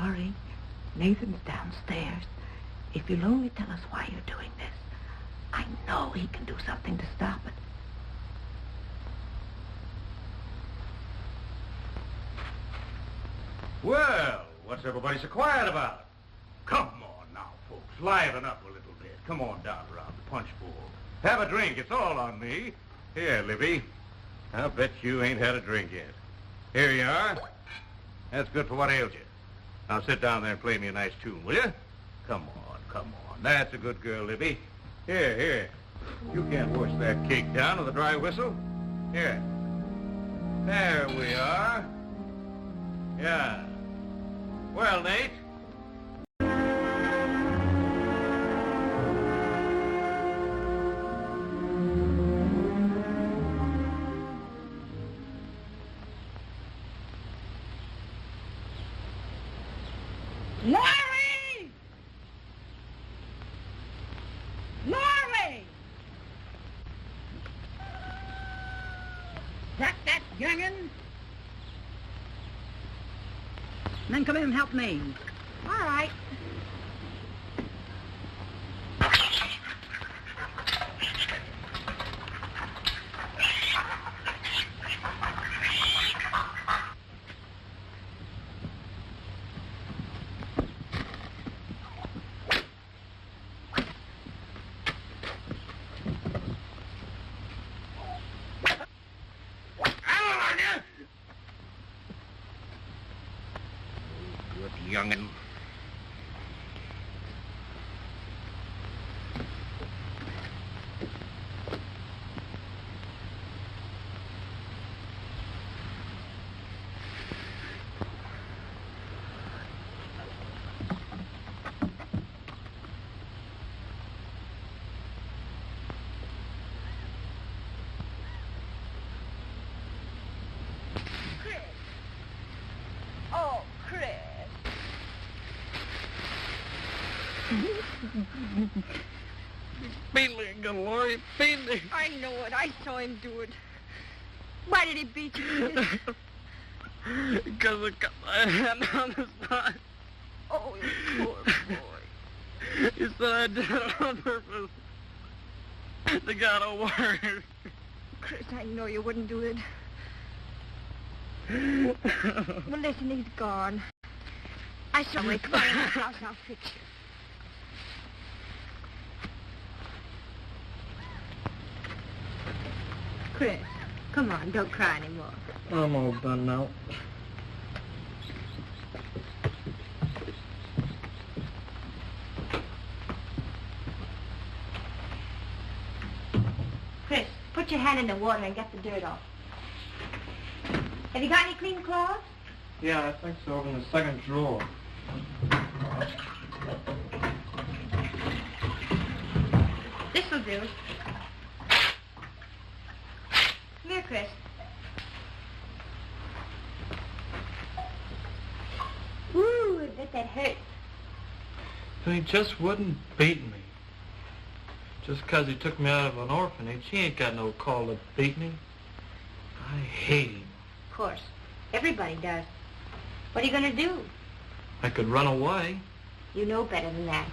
Laurie, Nathan's downstairs. If you'll only tell us why you're doing this, I know he can do something to stop it. Well, what's everybody so quiet about? Come on now, folks. Liven up a little bit. Come on down around the punch bowl. Have a drink. It's all on me. Here, Libby. I'll bet you ain't had a drink yet. Here you are. That's good for what ails you. Now sit down there and play me a nice tune, will you? Come on, come on. That's a good girl, Libby. Here, here. You can't wash that cake down with a dry whistle. Here. There we are. Yeah. Well, Nate. Laurie! Laurie! That young'un? Then come in and help me. All right. Young'un. Beating again, Laurie. Beating. I know it. I saw him do it. Why did he beat you? Because I got my hand on the spot. Oh, you poor boy. He said I did it on purpose. They got a word. Chris, I know you wouldn't do it. Well, listen, he's gone. I saw him. Come on in the house. I'll fix you. Chris, come on, don't cry anymore. I'm all done now. Chris, put your hand in the water and get the dirt off. Have you got any clean clothes? Yeah, I think so, in the second drawer. This'll do. Come here, Chris. Ooh, I bet that hurt. He just wouldn't beat me. Just 'cause he took me out of an orphanage, he ain't got no call to beat me. I hate him. Of course. Everybody does. What are you going to do? I could run away. You know better than that.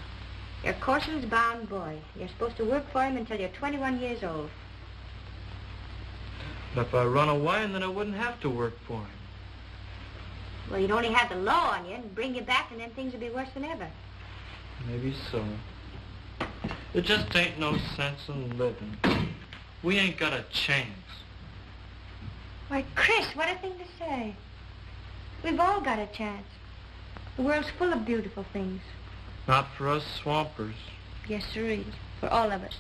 You're Carson's bound boy. You're supposed to work for him until you're 21 years old. But if I run away, then I wouldn't have to work for him. Well, you'd only have the law on you and bring you back, and then things would be worse than ever. Maybe so. There just ain't no sense in living. We ain't got a chance. Why, Chris, what a thing to say. We've all got a chance. The world's full of beautiful things. Not for us swampers. Yes, sirree. For all of us.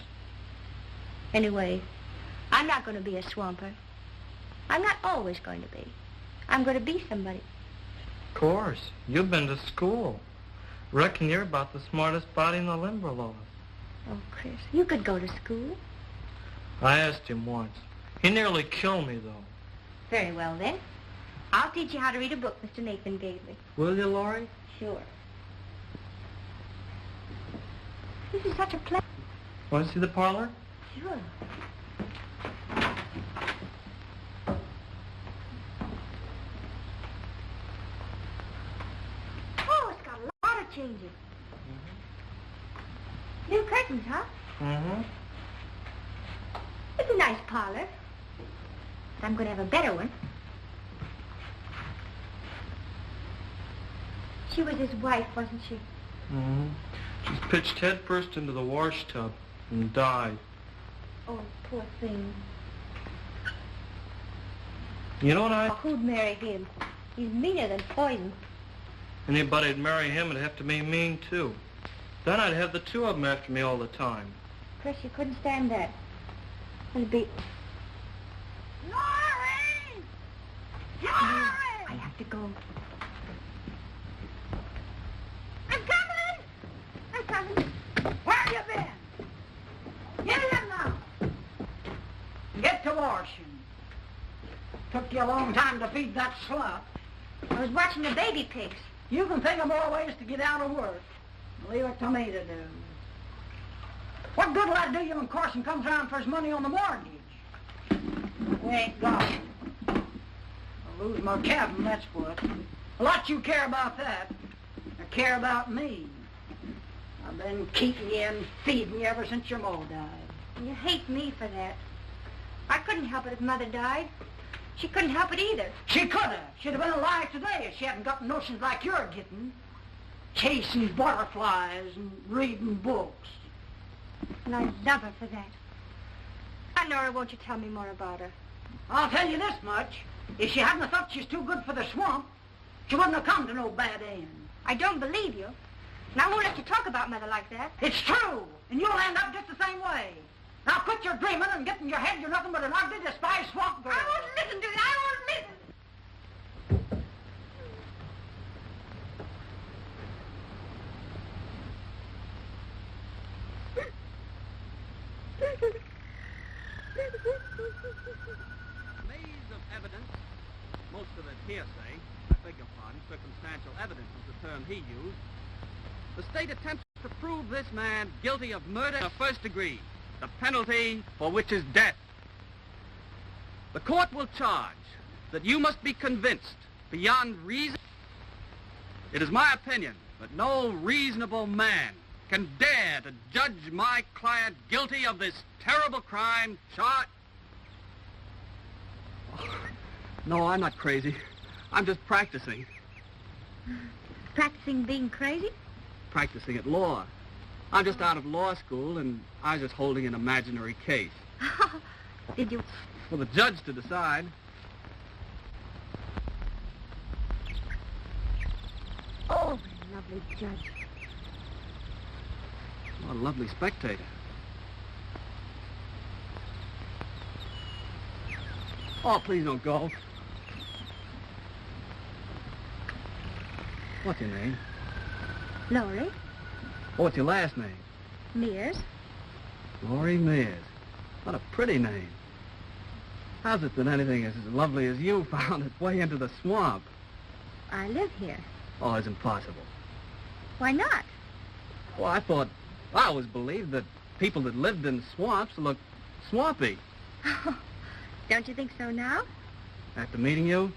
Anyway, I'm not going to be a swamper. I'm not always going to be. I'm going to be somebody. Of course. You've been to school. Reckon you're about the smartest body in the Limberlost. Oh, Chris, you could go to school. I asked him once. He nearly killed me, though. Very well, then. I'll teach you how to read a book Mr. Nathan gave me. Will you, Laurie? Sure. This is such a pleasure. Want to see the parlor? Sure. change it. New curtains, huh? Mm-hmm. It's a nice parlor. But I'm going to have a better one. She was his wife, wasn't she? Mm-hmm. She's pitched head first into the wash tub and died. Oh, poor thing. You know what Oh, who'd marry him? He's meaner than poison. Anybody'd marry him would have to be mean, too. Then I'd have the two of them after me all the time. Chris, you couldn't stand that. It'd be... Laurie! Laurie! I have to go. I'm coming! I'm coming. Where you been? Get in now. Get to washing. Took you a long time to feed that slut. I was watching the baby pigs. You can think of more ways to get out of work. Leave it to me to do. What good will that do you when Carson comes around for his money on the mortgage? We ain't got it. I'll lose my cabin, that's what. A lot you care about that. I care about me. I've been keeping you and feeding you ever since your ma died. You hate me for that. I couldn't help it if Mother died. She couldn't help it either. She could have. She'd have been alive today if she hadn't got notions like you're getting. Chasing butterflies and reading books. And I love her for that. Now, Nora, won't you tell me more about her? I'll tell you this much. If she hadn't have thought she's too good for the swamp, she wouldn't have come to no bad end. I don't believe you. And I won't let you talk about Mother like that. It's true, and you'll end up just the same way. Now quit your dreaming and get in your head you're nothing but an ugly, despised swamp girl. I won't listen to it. I won't listen. Maze of evidence, most of it hearsay, I beg your pardon, circumstantial evidence is the term he used. The state attempts to prove this man guilty of murder of first degree, the penalty for which is death. The court will charge that you must be convinced beyond reason. It is my opinion that no reasonable man can dare to judge my client guilty of this terrible crime charged. No, I'm not crazy. I'm just practicing. Practicing being crazy? Practicing at law. I'm just out of law school, and I was just holding an imaginary case. Did you? For the judge to decide. Oh, lovely judge. What a lovely spectator. Oh, please don't go. What's your name? Laurie. Oh, what's your last name? Mears. Laurie Mears. What a pretty name. How's it that anything as lovely as you found its way into the swamp? I live here. Oh, it's impossible. Why not? Well, I always believed that people that lived in swamps looked swampy. Don't you think so now? After meeting you?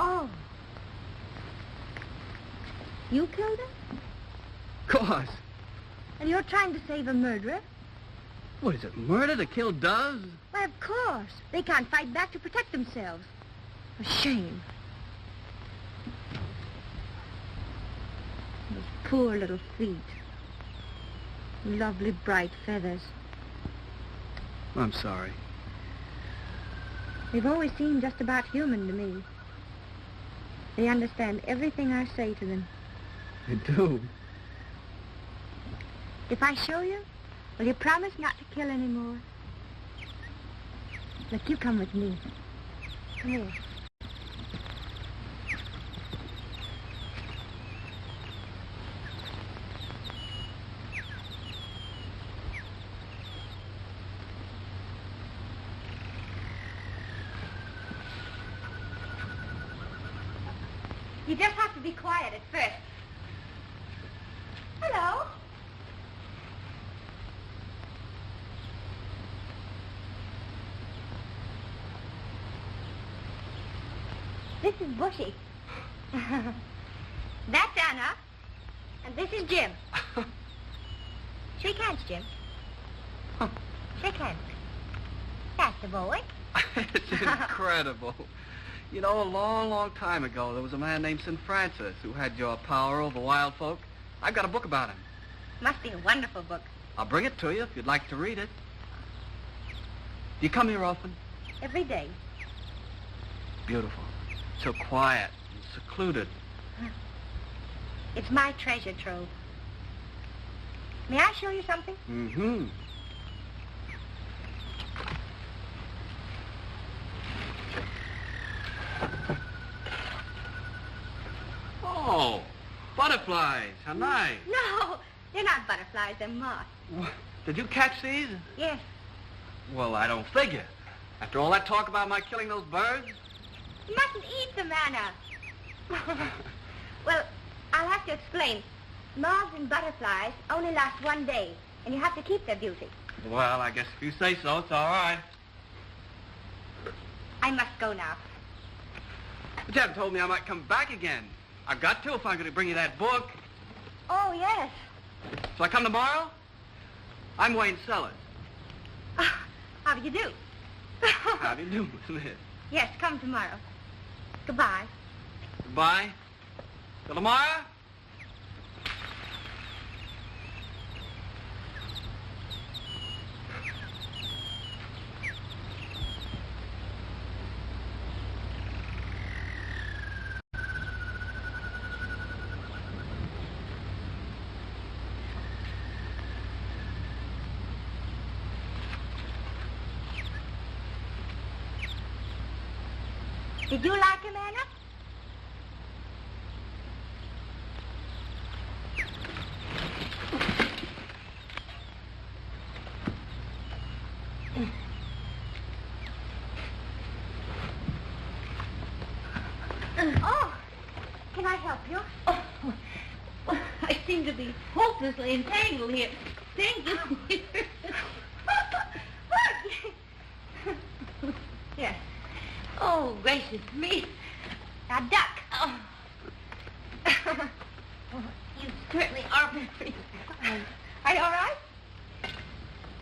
Oh. You killed her? Of course. And you're trying to save a murderer? What is it, murder to kill doves? Why, of course. They can't fight back to protect themselves. A shame. Those poor little feet. Lovely bright feathers. I'm sorry. They've always seemed just about human to me. They understand everything I say to them. They do. If I show you, will you promise not to kill anymore? Look, you come with me. Come here. You just have to be quiet at first. Hello. is Bushy. That's Anna. And this is Jim. Shake hands, Jim. Shake hands. That's the boy. It's incredible. You know, a long, long time ago, there was a man named St. Francis who had your power over wild folk. I've got a book about him. Must be a wonderful book. I'll bring it to you if you'd like to read it. Do you come here often? Every day. Beautiful. So quiet and secluded. It's my treasure trove. May I show you something? Mm-hmm. Oh, butterflies. How nice. No, they're not butterflies, they're moths. Did you catch these? Yes. Well, I don't figure. After all that talk about my killing those birds? You mustn't eat them, Anna. Well, I'll have to explain. Moths and butterflies only last one day, and you have to keep their beauty. Well, I guess if you say so, it's all right. I must go now. But you haven't told me I might come back again. I've got to if I'm going to bring you that book. Oh, yes. So I come tomorrow? I'm Wayne Sellers. How do you do? How do you do, Miss Smith? Yes, come tomorrow. Goodbye. Goodbye. Till tomorrow? Did you like him, Anna? Oh, can I help you? Oh, well, I seem to be hopelessly entangled here. Thank you. Yes. Oh, gracious me. Now, duck. Oh. You certainly are very... Are you all right?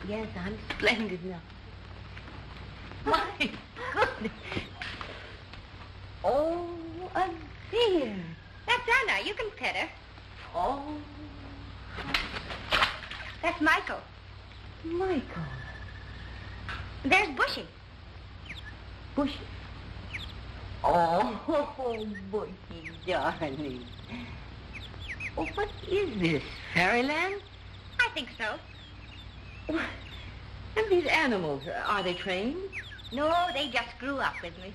Yes, I'm splendid now. My goodness. Oh, a dear. That's Anna. You can pet her. Oh, That's Michael. Michael. There's Bushy. Bushy. Oh, Bushy, darling. Oh, what is this, fairyland? I think so. And these animals, are they trained? No, they just grew up with me.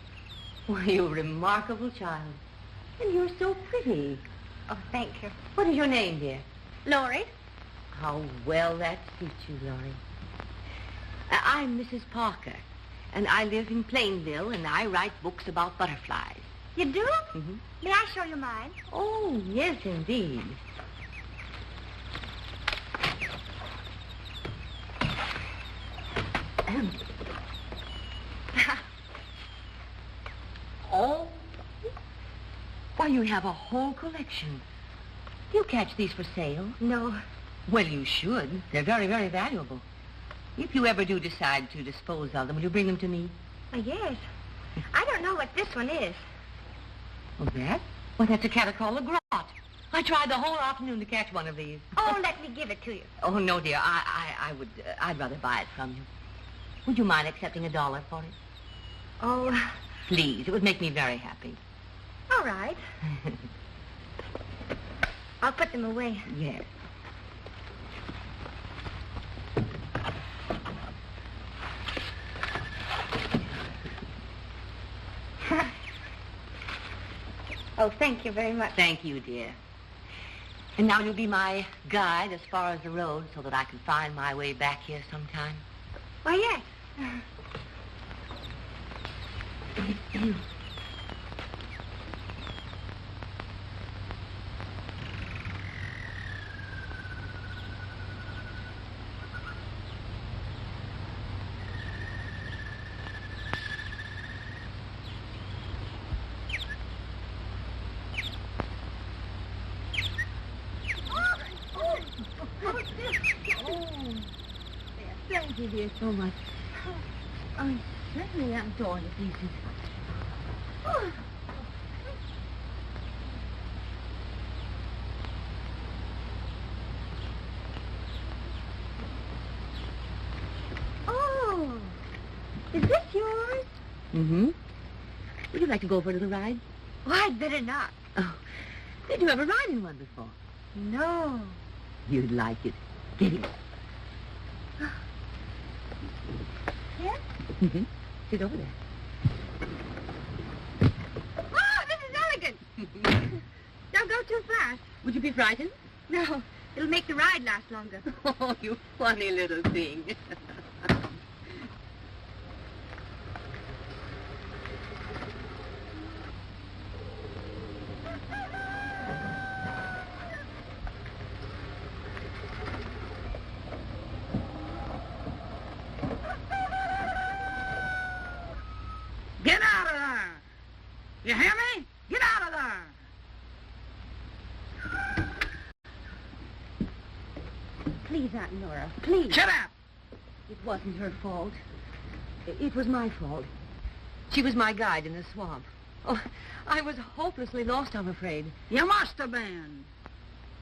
Well, you're a remarkable child. And you're so pretty. Oh, thank you. What is your name, dear? Laurie? How well that suits you, Laurie. I'm Mrs. Parker, and I live in Plainville, and I write books about butterflies. You do? Mm-hmm. May I show you mine? Oh, yes, indeed. Oh, why, you have a whole collection. Do you catch these for sale? No. Well, you should. They're very, very valuable. If you ever do decide to dispose of them, will you bring them to me? Yes. I don't know what this one is. Oh, that? Well, that's a catacaula grot. I tried the whole afternoon to catch one of these. Oh, let me give it to you. Oh, no, dear. I'd rather buy it from you. Would you mind accepting $1 for it? Oh, Please, it would make me very happy. all right. I'll put them away. Yes. Oh, thank you very much. Thank you, dear. And now you'll be my guide as far as the road so that I can find my way back here sometime. Why, yes. you, dear, so much. I certainly am torn to pieces. Oh. Oh, is this yours? Mm-hmm. Would you like to go for a little ride? Oh, I'd better not. Oh, did you ever ride in one before? No. You'd like it. Get it. Here? Mm-hmm. Sit over there. Oh, this is elegant. Don't go too fast. Would you be frightened? No, it'll make the ride last longer. Oh, you funny little thing. Get out of there! You hear me? Get out of there! Please, Aunt Nora, please. Shut up! It wasn't her fault. It was my fault. She was my guide in the swamp. Oh, I was hopelessly lost, I'm afraid. You must have been.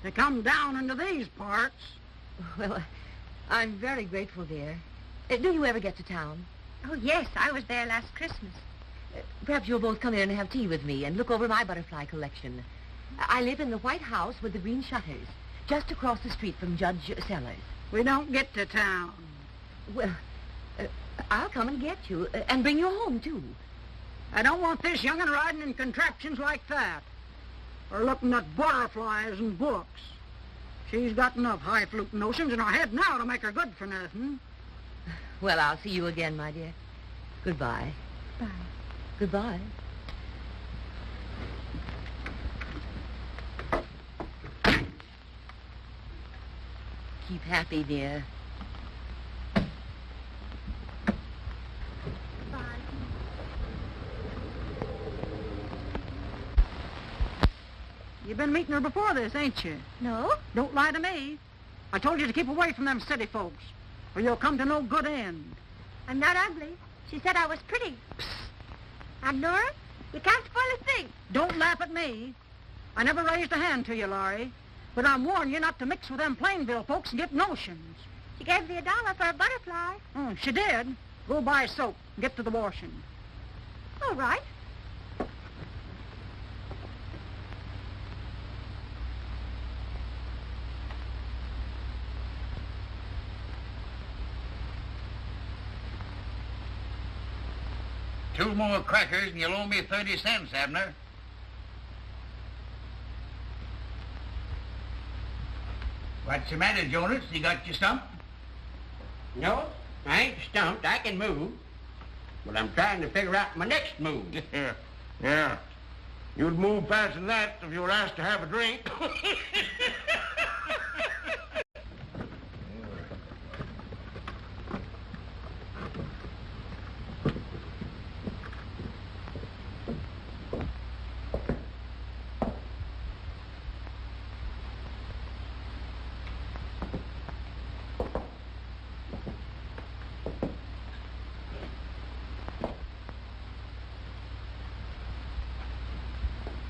To come down into these parts. Well, I'm very grateful, dear. Do you ever get to town? Oh, yes, I was there last Christmas. Perhaps you'll both come here and have tea with me and look over my butterfly collection. I live in the white house with the green shutters, just across the street from Judge Sellers. We don't get to town. Well, I'll come and get you and bring you home, too. I don't want this young'un riding in contraptions like that. Or looking at butterflies and books. She's got enough high-fluting notions in her head now to make her good for nothing. Well, I'll see you again, my dear. Goodbye. Bye. Goodbye. Keep happy, dear. Bye. You've been meeting her before this, ain't you? No? Don't lie to me. I told you to keep away from them city folks, or you'll come to no good end. I'm not ugly. She said I was pretty. Aunt Nora, you can't spoil a thing. Don't laugh at me. I never raised a hand to you, Laurie. But I'm warning you not to mix with them Plainville folks and get notions. She gave me $1 for a butterfly. Oh, she did. Go buy soap and get to the washing. All right. Two more crackers and you'll owe me 30 cents, Abner. What's the matter, Jonas? You got your stump? No, I ain't stumped. I can move. But I'm trying to figure out my next move. Yeah. You'd move faster than that if you were asked to have a drink.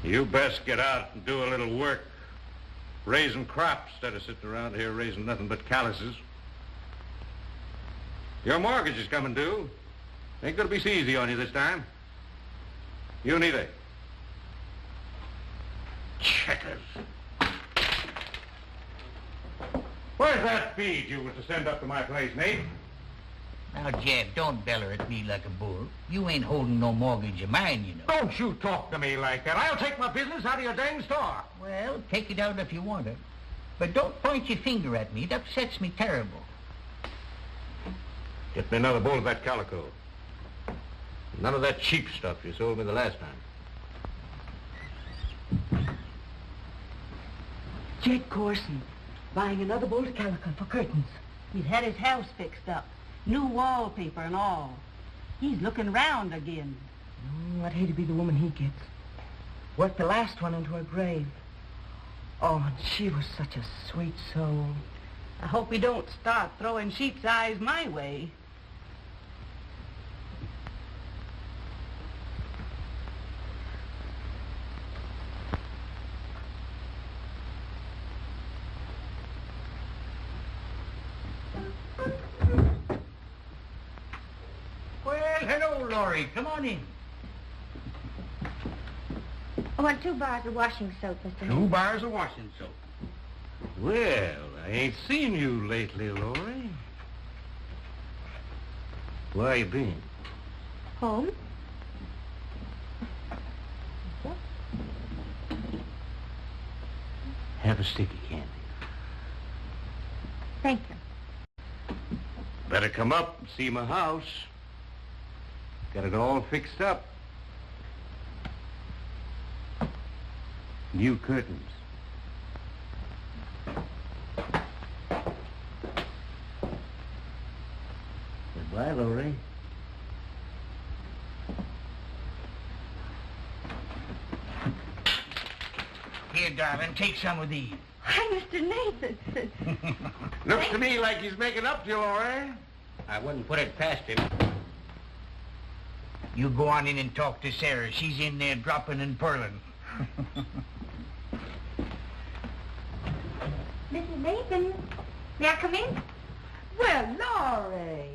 You best get out and do a little work. Raising crops instead of sitting around here raising nothing but calluses. Your mortgage is coming due. Ain't gonna be so easy on you this time. You neither. Checkers. Where's that feed you was to send up to my place, Nate? Now, Jed, don't beller at me like a bull. You ain't holding no mortgage of mine, you know. Don't you talk to me like that. I'll take my business out of your dang store. Well, take it out if you want it. But don't point your finger at me. It upsets me terrible. Get me another bowl of that calico. None of that cheap stuff you sold me the last time. Jed Carson, buying another bolt of calico for curtains. He'd had his house fixed up. New wallpaper and all. He's looking round again. I'd hate to be the woman he gets. Worked the last one into her grave. Oh, and she was such a sweet soul. I hope he don't start throwing sheep's eyes my way. Well, hello, Laurie. Come on in. I want 2 bars of washing soap, Mr. 2 Mason. bars of washing soap. Well, I ain't seen you lately, Laurie. Where you been? Home? Have a sticky candy. Thank you. Better come up and see my house. Got it all fixed up. New curtains. Goodbye, Laurie. Here, darling, take some of these. Hi, Mr. Nathan. Looks to me like he's making up to you, Laurie. I wouldn't put it past him. You go on in and talk to Sarah. She's in there dropping and purling. Mrs. Nathan, may I come in? Well, Laurie.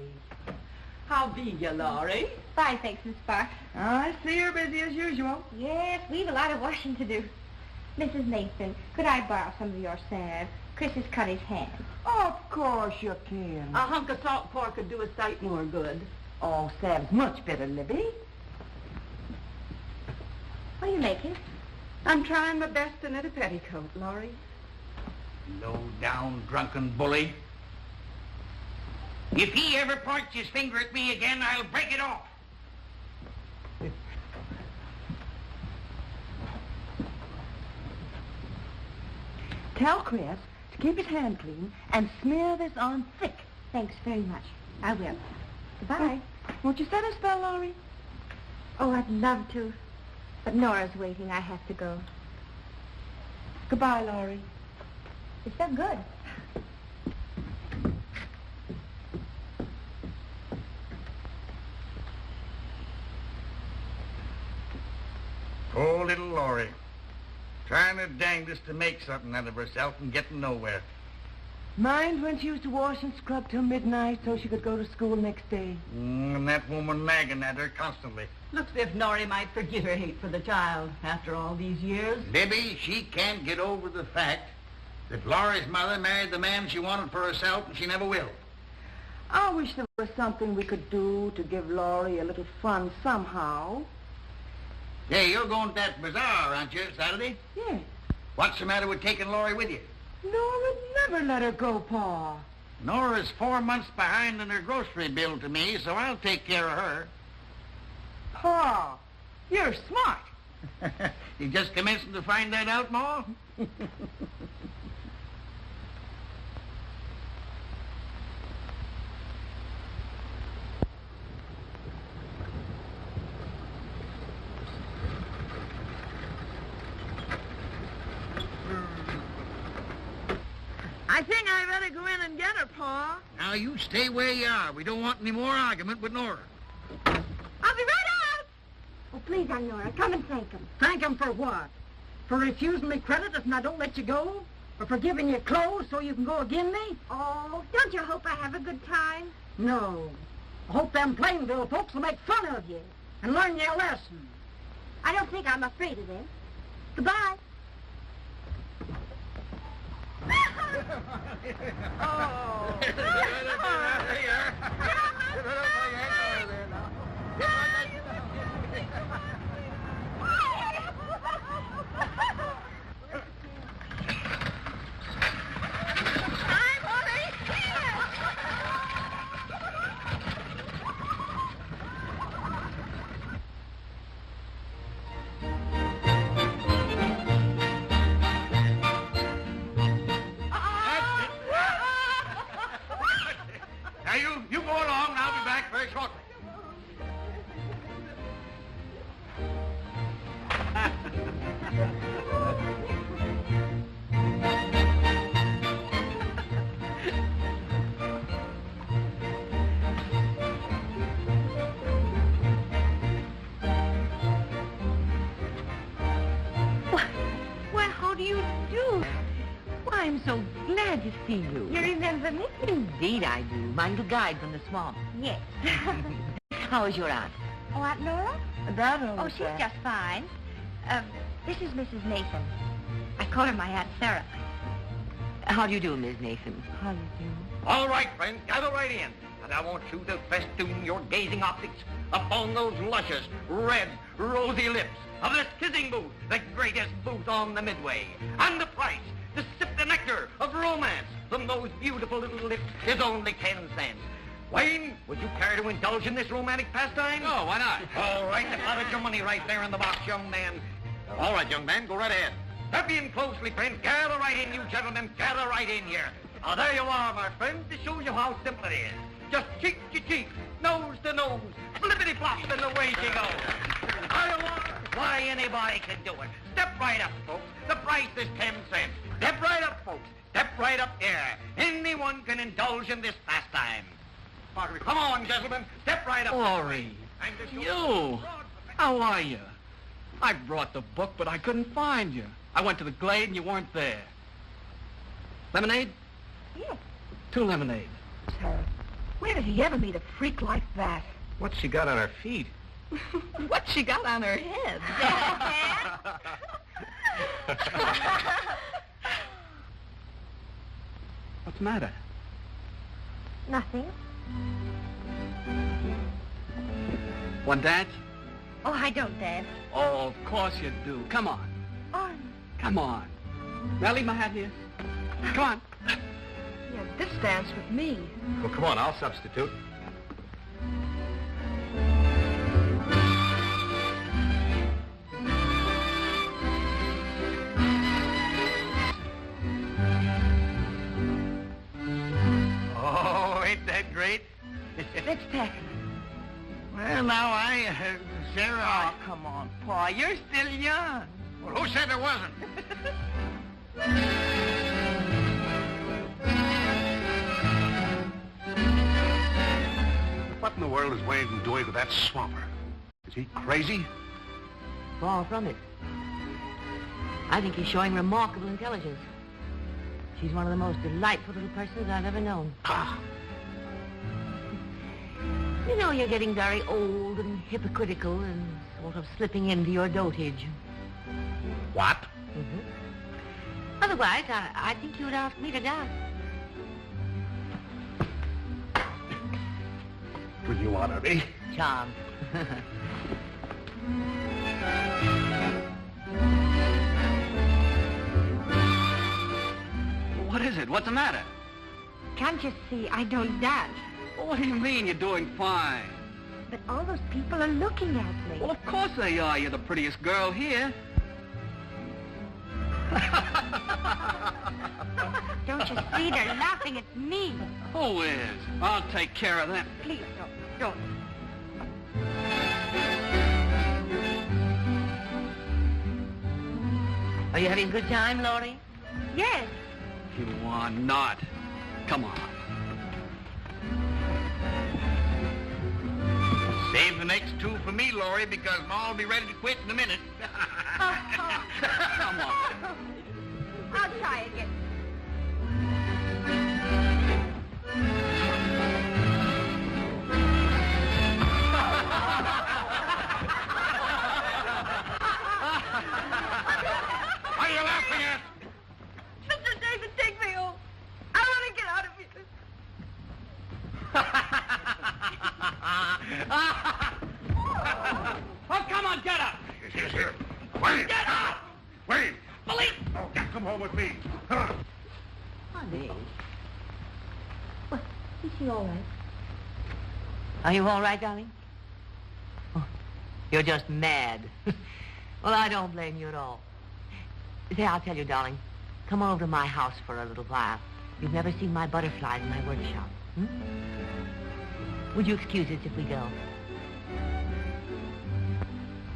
How be you, Laurie? Fine, thanks, Miss Park. I see you're busy as usual. Yes, we've a lot of washing to do. Mrs. Nathan, could I borrow some of your salve? Chris has cut his hand. Of course you can. A hunk of salt pork could do a sight more good. Oh, salve's much better, Libby. What are you making? I'm trying my best to knit a petticoat, Laurie. Low-down drunken bully. If he ever points his finger at me again, I'll break it off. Tell Chris to keep his hand clean and smear this on thick. Thanks very much. I will. Goodbye. Won't you set a spell, Laurie? Oh, I'd love to. But Nora's waiting. I have to go. Goodbye, Laurie. It's so good. Poor little Laurie. Trying her dangest to make something out of herself and getting nowhere. Mind when she used to wash and scrub till midnight so she could go to school next day? And that woman nagging at her constantly. Looks as if Laurie might forget her hate for the child after all these years. Libby, she can't get over the fact that Laurie's mother married the man she wanted for herself, and she never will. I wish there was something we could do to give Laurie a little fun somehow. Hey, you're going to that bazaar, aren't you, Saturday? Yes. What's the matter with taking Laurie with you? Nora never let her go, Pa. Nora's 4 months behind in her grocery bill to me, so I'll take care of her. Pa, you're smart. You just commencing to find that out, Ma? I think I better go in and get her, Pa. Now, you stay where you are. We don't want any more argument with Nora. I'll be right out. Oh, please, Aunt Nora, come and thank him. Thank him for what? For refusing me credit if I don't let you go? Or for giving you clothes so you can go again me? Oh, don't you hope I have a good time? No. I hope them Plainville folks will make fun of you and learn you a lesson. I don't think I'm afraid of them. Goodbye. Oh. Now, you go along, and I'll be back very so glad to see you. You remember me? Indeed I do. My little guide from the swamp. Yes. How is your aunt? Oh, Aunt Laura? That Oh, she's just fine. This is Mrs. Nathan. I call her my Aunt Sarah. How do you do, Miss Nathan? How do you do? All right, friends, gather right in. And I want you to festoon your gazing optics upon those luscious, red, rosy lips of this kissing booth, the greatest booth on the Midway. And the price to sip the nectar of romance from those beautiful little lips is only 10 cents. Wayne, would you care to indulge in this romantic pastime? Oh, why not? All right, deposit your money right there in the box, young man. All right, young man, go right ahead. Step in closely, friends. Gather right in, you gentlemen. Gather right in here. Oh, there you are, my friends, to show you how simple it is. Just cheek to cheek, nose to nose, flippity-flop, and away she goes. There you are. Why, anybody can do it. Step right up, folks. The price is 10 cents. Step right up, folks. Step right up here. Anyone can indulge in this pastime. Come on, gentlemen. Step right up. Laurie, you. How are you? I brought the book, but I couldn't find you. I went to the Glade and you weren't there. Lemonade? Yes. 2 lemonade. Sarah, where did he ever meet a freak like that? What's she got on her feet? What she got on her head? What's the matter? Nothing. Want to dance? Oh, I don't dance. Oh, of course you do. Come on. Oh, Come on. May I leave my hat here? Come on. Yeah, this dance with me. Well, come on, I'll substitute. Oh, ain't that great? Spectacular. Well, now Sarah, Oh, come on, Pa. You're still young. Well, who said there wasn't? What in the world is Wayne doing with that swamper? Is he crazy? Far from it. I think he's showing remarkable intelligence. She's one of the most delightful little persons I've ever known. Ah, You know, you're getting very old and hypocritical and sort of slipping into your dotage. what? Otherwise, I think you'd ask me to dance. Will you honor me? Charm. What is it? What's the matter? can't you see I don't dance? Well, what do you mean you're doing fine? But all those people are looking at me. Well, of course they are. You're the prettiest girl here. Don't you see? They're laughing at me. Who is? I'll take care of them. Please don't. Are you having a good time, Laurie? Yes. You are not. Come on. Save the next 2 for me, Laurie, because Ma'll be ready to quit in a minute. Come on. I'll try again. What are you laughing at? Mr. David, take me home. I want to get out of here. Oh, come on, get up! Here. Wayne! Get up! Wayne! Police! Oh, come home with me. Honey. Well, is she all right? Are you all right, darling? Oh, you're just mad. Well, I don't blame you at all. Say, I'll tell you, darling. Come on over to my house for a little while. You've never seen my butterflies in my workshop. Would you excuse us if we go?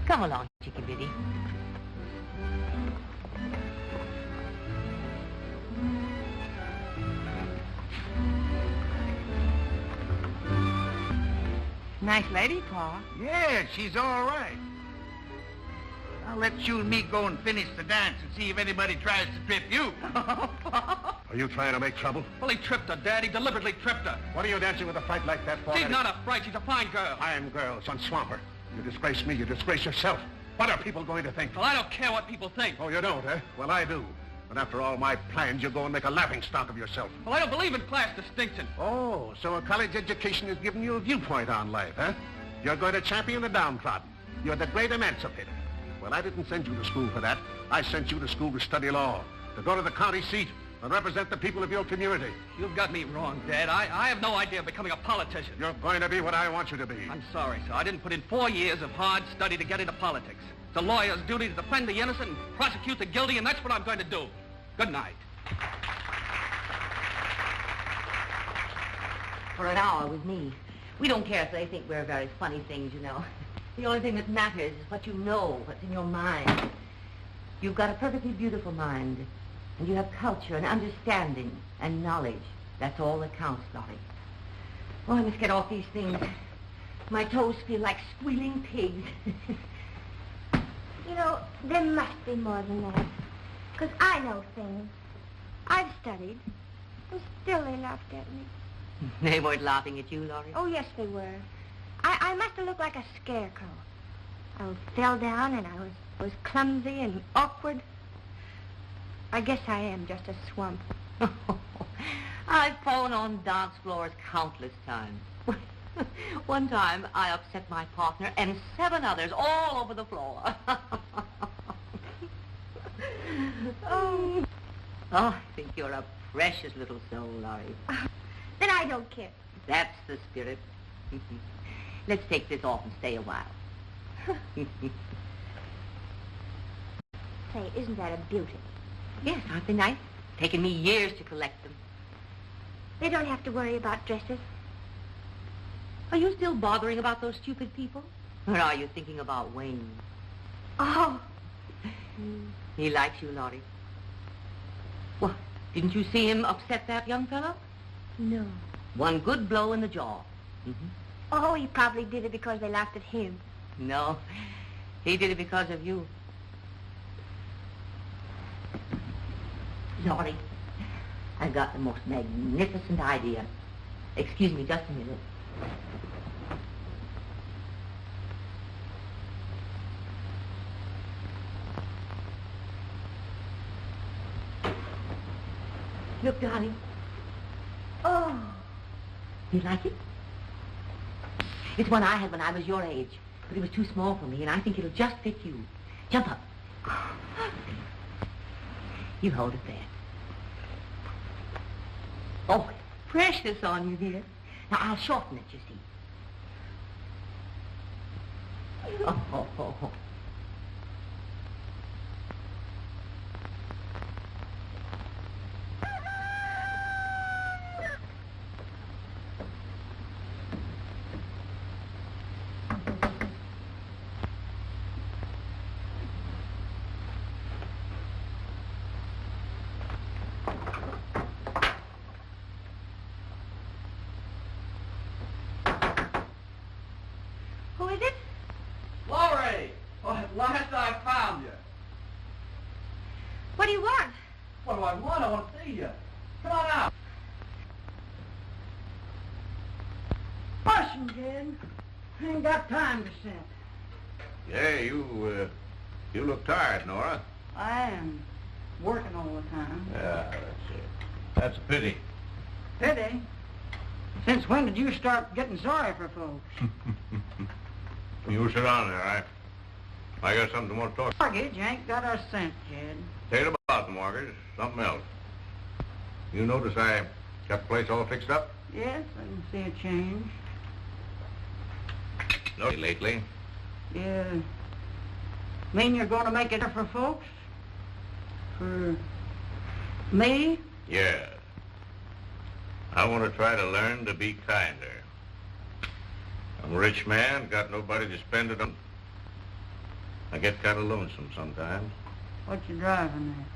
Come along, Chicky Biddy. Nice lady, Pa. Yeah, she's all right. I'll let you and me go and finish the dance and see if anybody tries to trip you. Are you trying to make trouble? Well, he tripped her, Dad. He deliberately tripped her. What are you dancing with a fright like that for? She's not a fright. She's a fine girl. Fine girl, son Swamper. You disgrace me, you disgrace yourself. What are people going to think? Well, I don't care what people think. Oh, you don't, eh? Well, I do. But after all my plans, you go and make a laughingstock of yourself. Well, I don't believe in class distinction. Oh, so a college education has given you a viewpoint on life, huh? You're going to champion the downtrodden. You're the great emancipator. Well, I didn't send you to school for that. I sent you to school to study law, to go to the county seat and represent the people of your community. You've got me wrong, Dad. I have no idea of becoming a politician. You're going to be what I want you to be. I'm sorry, sir. I didn't put in 4 years of hard study to get into politics. It's a lawyer's duty to defend the innocent and prosecute the guilty, and that's what I'm going to do. Good night. For an hour with me. We don't care if they think we're very funny things, you know. The only thing that matters is what you know, what's in your mind. You've got a perfectly beautiful mind. And you have culture and understanding and knowledge. That's all that counts, Laurie. Oh, I must get off these things. My toes feel like squealing pigs. You know, there must be more than that. Because I know things. I've studied. And still they laughed at me. They weren't laughing at you, Laurie? Oh, yes, they were. I must have looked like a scarecrow. I fell down and I was clumsy and awkward. I guess I am just a swamp. I've fallen on dance floors countless times. One time, I upset my partner and 7 others all over the floor. Oh, I think you're a precious little soul, Laurie. Then I don't care. That's the spirit. Let's take this off and stay a while. Say, isn't that a beauty? Yes, aren't they nice? Taken me years to collect them. They don't have to worry about dresses. Are you still bothering about those stupid people? Or are you thinking about Wayne? Oh. He likes you, Laurie. What? Didn't you see him upset that young fellow? No. One good blow in the jaw. Oh, he probably did it because they laughed at him. No, he did it because of you. Laurie, I've got the most magnificent idea. Excuse me just a minute. Look, darling. Oh. You like it? It's one I had when I was your age, but it was too small for me, and I think it'll just fit you. Jump up. You hold it there. Oh, it's precious on you, dear. Now, I'll shorten it, you see. Oh. Who is it? Laurie! Oh, at last I found you. What do you want? What do I want? I want to see you. Come on out. Listen, kid. I ain't got time to sit. Yeah, you look tired, Nora. I am working all the time. Yeah, that's it. That's a pity. Pity? Since when did you start getting sorry for folks? You sit down there, I got something more to talk. Mortgage ain't got a cent, kid. Ain't about the mortgage, something else. You notice I got the place all fixed up? Yes, I can see a change. No, lately. Yeah. Mean you're going to make it for folks? For me? Yeah. I want to try to learn to be kinder. I'm a rich man, got nobody to spend it on. I get kind of lonesome sometimes. What you driving at?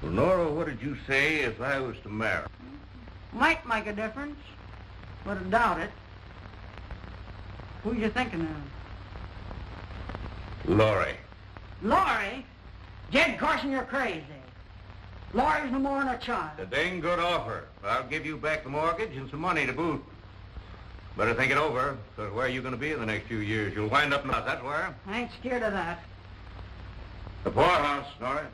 Well, Nora, what did you say if I was to marry? Might make a difference, but I doubt it. Who you thinking of? Laurie. Laurie? Jed Carson, you're crazy. Laurie's no more than a child. It's a dang good offer. I'll give you back the mortgage and some money to boot. Better think it over, because where are you going to be in the next few years? You'll wind up in the house, that's where. I ain't scared of that. The poorhouse, Laurie.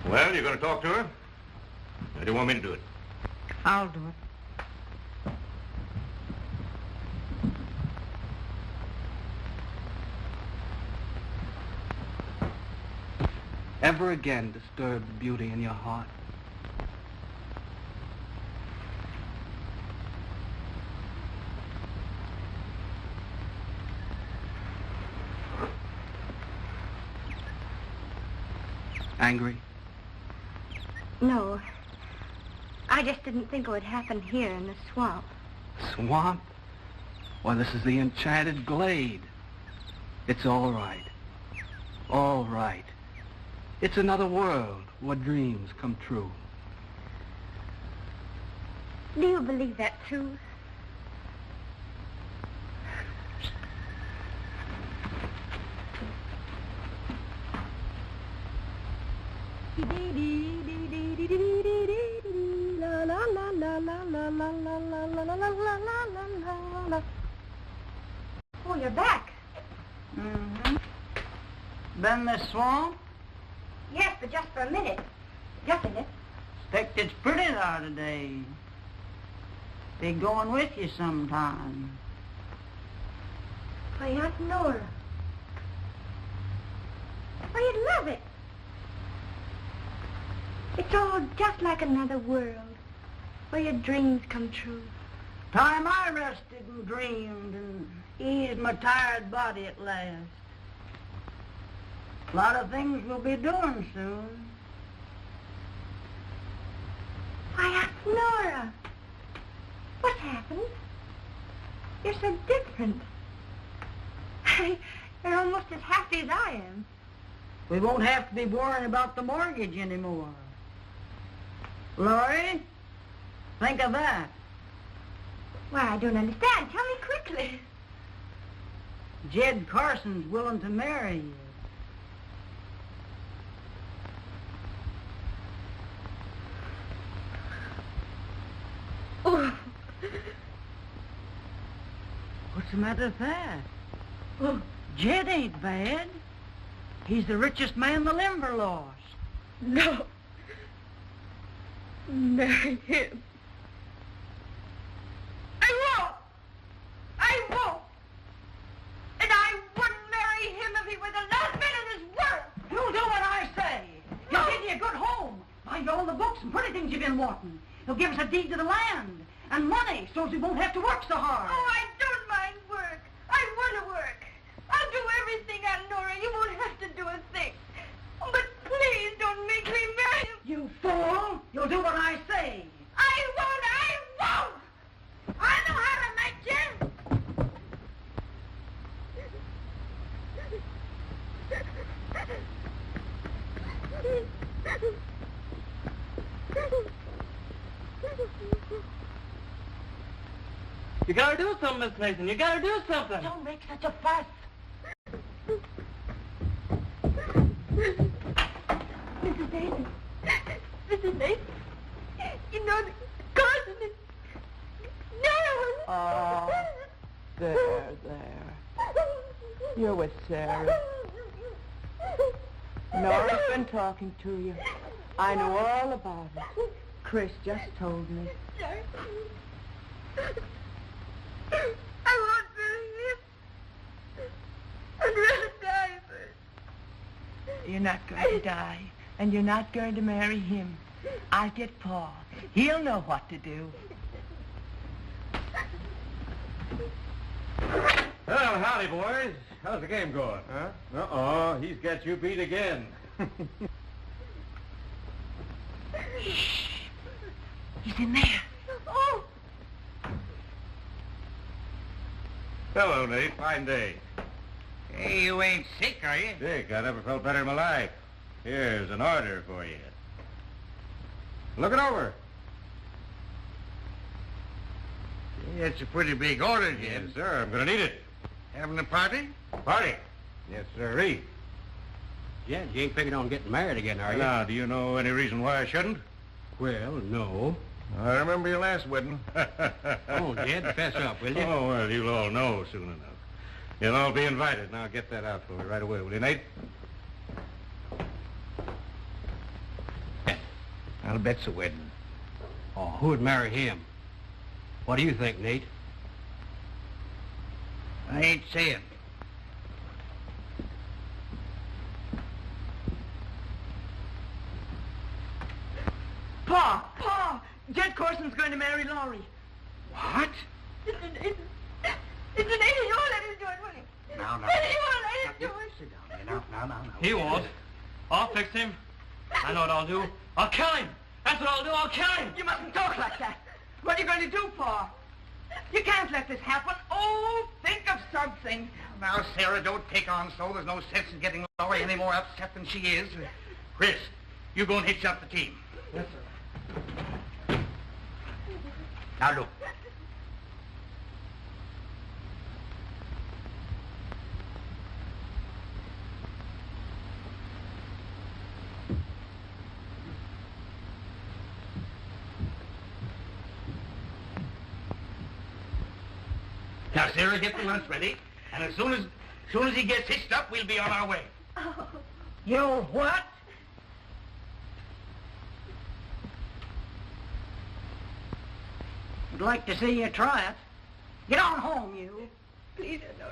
Well, you're going to talk to her? Or do you want me to do it? I'll do it. Ever again disturb the beauty in your heart? Angry? No. I just didn't think it would happen here in the swamp. Swamp? Well, this is the enchanted glade. It's all right. All right. It's another world where dreams come true. Do you believe that, too? Oh, you're back. Mm-hmm. Been this swamp? Yes, but just for a minute. Just a minute. Expect it's pretty there today. Be going with you sometime. Why, Aunt Nora. Why, you'd love it. It's all just like another world, where your dreams come true. Time I rested and dreamed and eased my tired body at last. A lot of things we'll be doing soon. Why, Aunt Nora. What's happened? You're so different. You're almost as happy as I am. We won't have to be worrying about the mortgage anymore. Laurie, think of that. Why, I don't understand. Tell me quickly. Jed Carson's willing to marry you. Oh. What's the matter with that? Oh, Jed ain't bad. He's the richest man in the Limberlost. No. Marry him. I won't. I won't. And I wouldn't marry him if he were the last man in this world. You'll do what I say. He'll give you a good home. Buy you all the books and pretty things you've been wanting. He'll give us a deed to the land and money so as we won't have to work so hard. Oh, I don't mind work. I want to work. I'll do everything, Aunt Nora. You won't have to do a thing. But please don't make me marry him. You fool! You'll do what I say. I won't! I know how to make you. You gotta do something, Miss Mason. You gotta do something. Don't make such a fuss. Mrs. Mason. Mrs. Mason. You know that Carson is... No! Oh, there. You're with Sarah. Nora's been talking to you. I know all about it. Chris just told me. I won't marry him. I'd rather die first. You're not going to die, and you're not going to marry him. I'll get Paul. He'll know what to do. Well, howdy, boys. How's the game going? Huh? Uh-oh, he's got you beat again. Shh. He's in there. Oh! Hello, Nate. Fine day. Hey, you ain't sick, are you? Dick, I never felt better in my life. Here's an order for you. Look it over. It's a pretty big order, Yes, Jim. sir. I'm going to need it. Having a party? Party? Yes, sirree. Jed, you ain't figured on getting married again, are you? Now, do you know any reason why I shouldn't? Well, no. I remember your last wedding. Oh, Jed, fess up, will you? Oh, well, you'll all know soon enough. You'll all be invited. Now, get that out for me right away, will you, Nate? I'll bet's a wedding. Oh, who'd marry him? What do you think, Nate? I ain't saying. Pa! Jed Carson's going to marry Laurie. What? It's an idiot. You won't let him do it, will you? Now. You won't let him do it. Sit down here. Now. He won't. I'll fix him. I know what I'll do. I'll kill him. That's what I'll do. I'll kill him. You mustn't talk like that. What are you going to do, Pa? You can't let this happen. Oh, think of something. Now, Sarah, don't take on so. There's no sense in getting Laurie any more upset than she is. Chris, you go and hitch up the team. Yes, sir. Now, look. Now, Sarah, get the lunch ready, and as soon as he gets hitched up, we'll be on our way. Oh. You what? I'd like to see you try it. Get on home, you. Please, no.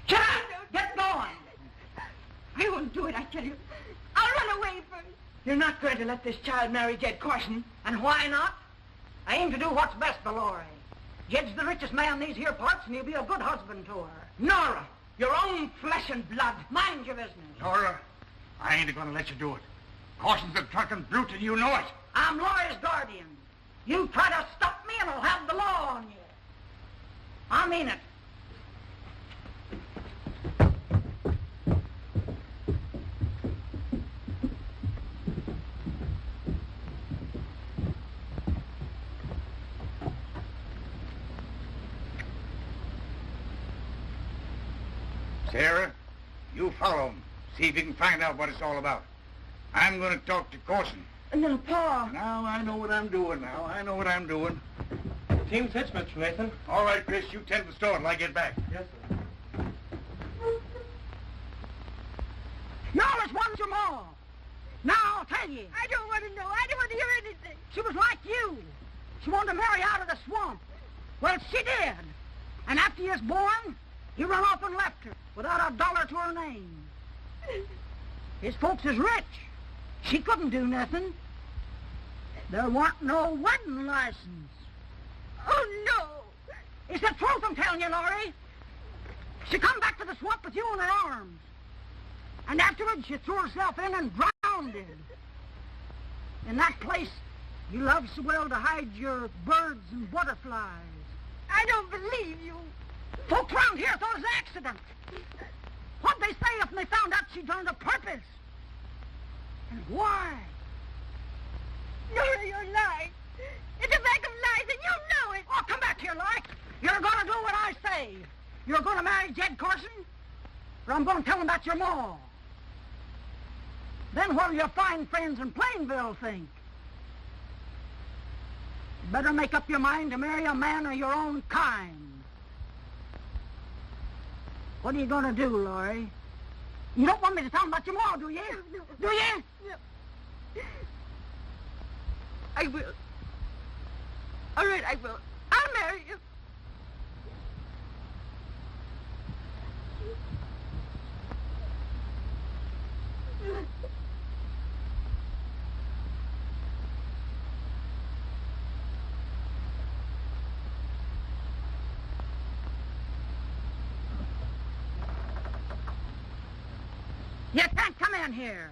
Shut up! Get going! I won't do it, I tell you. I'll run away first. You're not going to let this child marry Jed Carson. And why not? I aim to do what's best for Laurie. Jed's the richest man in these here parts, and he'll be a good husband to her. Nora, your own flesh and blood. Mind your business. Nora, I ain't going to let you do it. Carson's a drunken brute, and you know it. I'm Laurie's guardian. You try to stop me, and I'll have the law on you. I mean it. Sarah, you follow him. See if you can find out what it's all about. I'm going to talk to Carson. No, Pa. Now I know what I'm doing Team's hitched, Mr. Nathan. All right, Chris, you tend to the store till I get back. Yes, sir. You always wanted your ma. Now I'll tell you. I don't want to know. I don't want to hear anything. She was like you. She wanted to marry out of the swamp. Well, she did. And after you was born, he run off and left her without a dollar to her name. His folks is rich. She couldn't do nothing. There weren't no wedding license. Oh, no. It's the truth I'm telling you, Laurie. She come back to the swamp with you in her arms. And afterwards, she threw herself in and drowned. In that place, you love so well to hide your birds and butterflies. I don't believe you. Folks around here thought it was an accident. What'd they say if they found out she done it on purpose? And why? Nora, you're lying. It's a bag of lies, and you know it. Oh, come back here, Laurie. You're going to do what I say. You're going to marry Jed Carson, or I'm going to tell him about your ma. Then what'll your fine friends in Plainville think? You better make up your mind to marry a man of your own kind. What are you going to do, Laurie? You don't want me to tell him about your ma, do you? No. Do you? No. I will. All right, I will. I'll marry you. You can't come in here.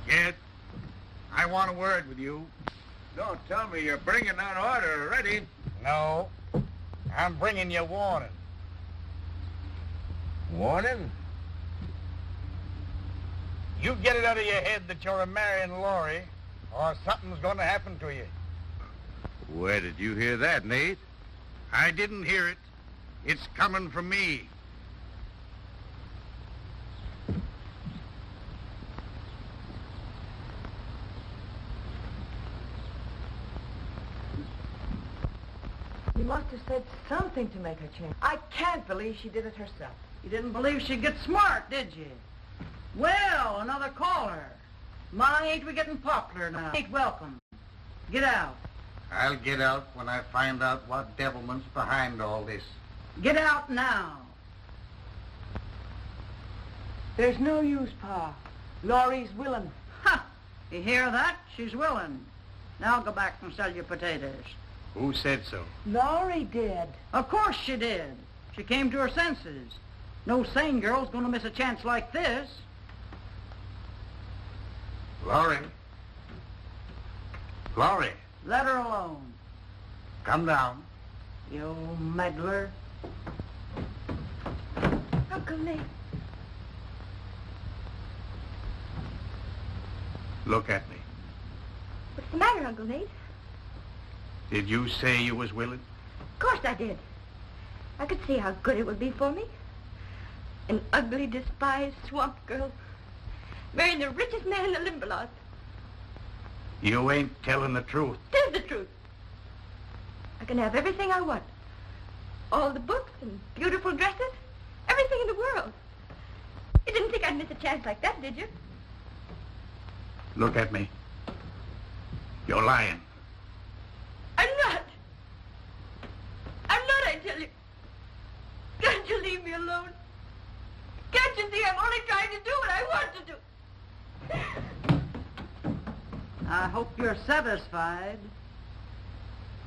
Jed, I want a word with you. Don't tell me you're bringing that order already. No, I'm bringing you warning. Warning? You get it out of your head that you're a marrying Laurie, or something's going to happen to you. Where did you hear that, Nate? I didn't hear it. It's coming from me. You must have said something to make her change. I can't believe she did it herself. You didn't believe she'd get smart, did you? Well, another caller. My, ain't we getting popular now? Ain't welcome. Get out. I'll get out when I find out what devilment's behind all this. Get out now. There's no use, Pa. Laurie's willing. Ha! You hear that? She's willing. Now go back and sell your potatoes. Who said so? Laurie did. Of course she did. She came to her senses. No sane girl's gonna miss a chance like this. Laurie. Laurie. Let her alone. Come down. You old meddler. Uncle Nate. Look at me. What's the matter, Uncle Nate? Did you say you was willing? Of course I did. I could see how good it would be for me. An ugly, despised swamp girl marrying the richest man in the Limberlost. You ain't telling the truth. Tis the truth. I can have everything I want. All the books and beautiful dresses. Everything in the world. You didn't think I'd miss a chance like that, did you? Look at me. You're lying. I'm not. I'm not, I tell you. Can't you leave me alone? Can't you see I'm only trying to do what I want to do? I hope you're satisfied.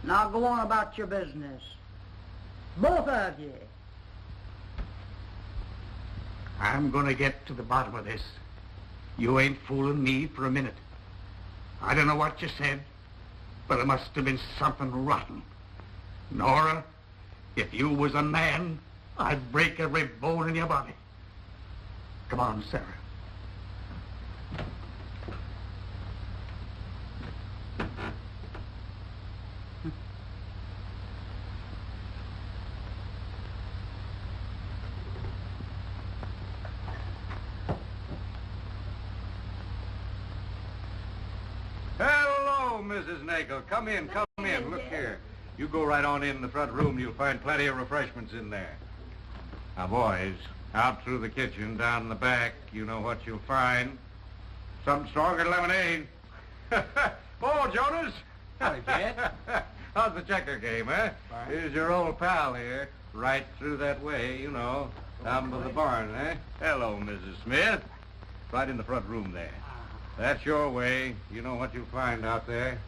Now go on about your business. Both of you. I'm gonna get to the bottom of this. You ain't fooling me for a minute. I don't know what you said, but it must have been something rotten. Nora, if you was a man, I'd break every bone in your body. Come on, Sarah. Hello, Mrs. Nagel. Come in, come in. Look here. You go right on in the front room. You'll find plenty of refreshments in there. Now, boys, out through the kitchen, down in the back, you know what you'll find. Something stronger than lemonade. Oh, Jonas. Howdy, Jed. How's the checker game, eh? Fine. Here's your old pal here. Right through that way, you know. Down by the barn, eh? Hello, Mrs. Smith. Right in the front room there. That's your way. You know what you'll find out there.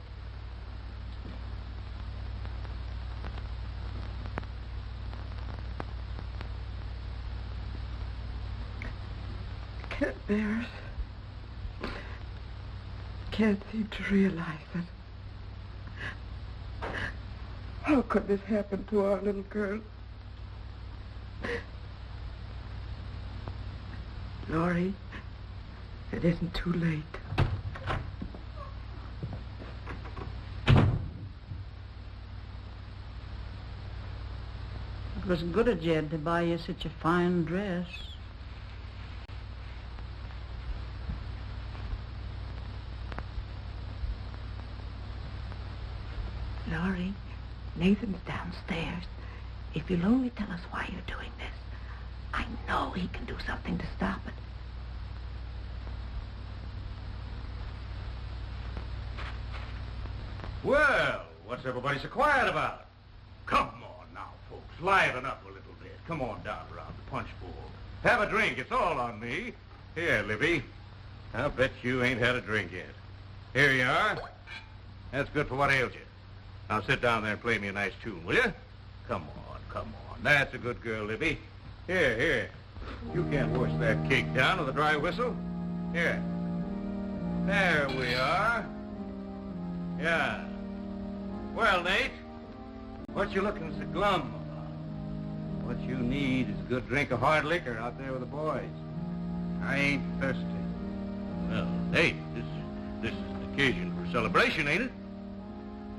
Can't bear it. Can't seem to realize it. How could this happen to our little girl? Laurie, it isn't too late. It was good of Jed to buy you such a fine dress. Laurie, Nathan's downstairs. If you'll only tell us why you're doing this, I know he can do something to stop it. Well, what's everybody so quiet about? Come on now, folks. Liven up a little bit. Come on down around the punch bowl. Have a drink. It's all on me. Here, Libby. I'll bet you ain't had a drink yet. Here you are. That's good for what ails you. Now sit down there and play me a nice tune, will you? Come on, come on. That's a good girl, Libby. Here, here. You can't wash that cake down with a dry whistle. Here. There we are. Yeah. Well, Nate, what you looking so glum about? What you need is a good drink of hard liquor out there with the boys. I ain't thirsty. Well, hey, this is the occasion for celebration, ain't it?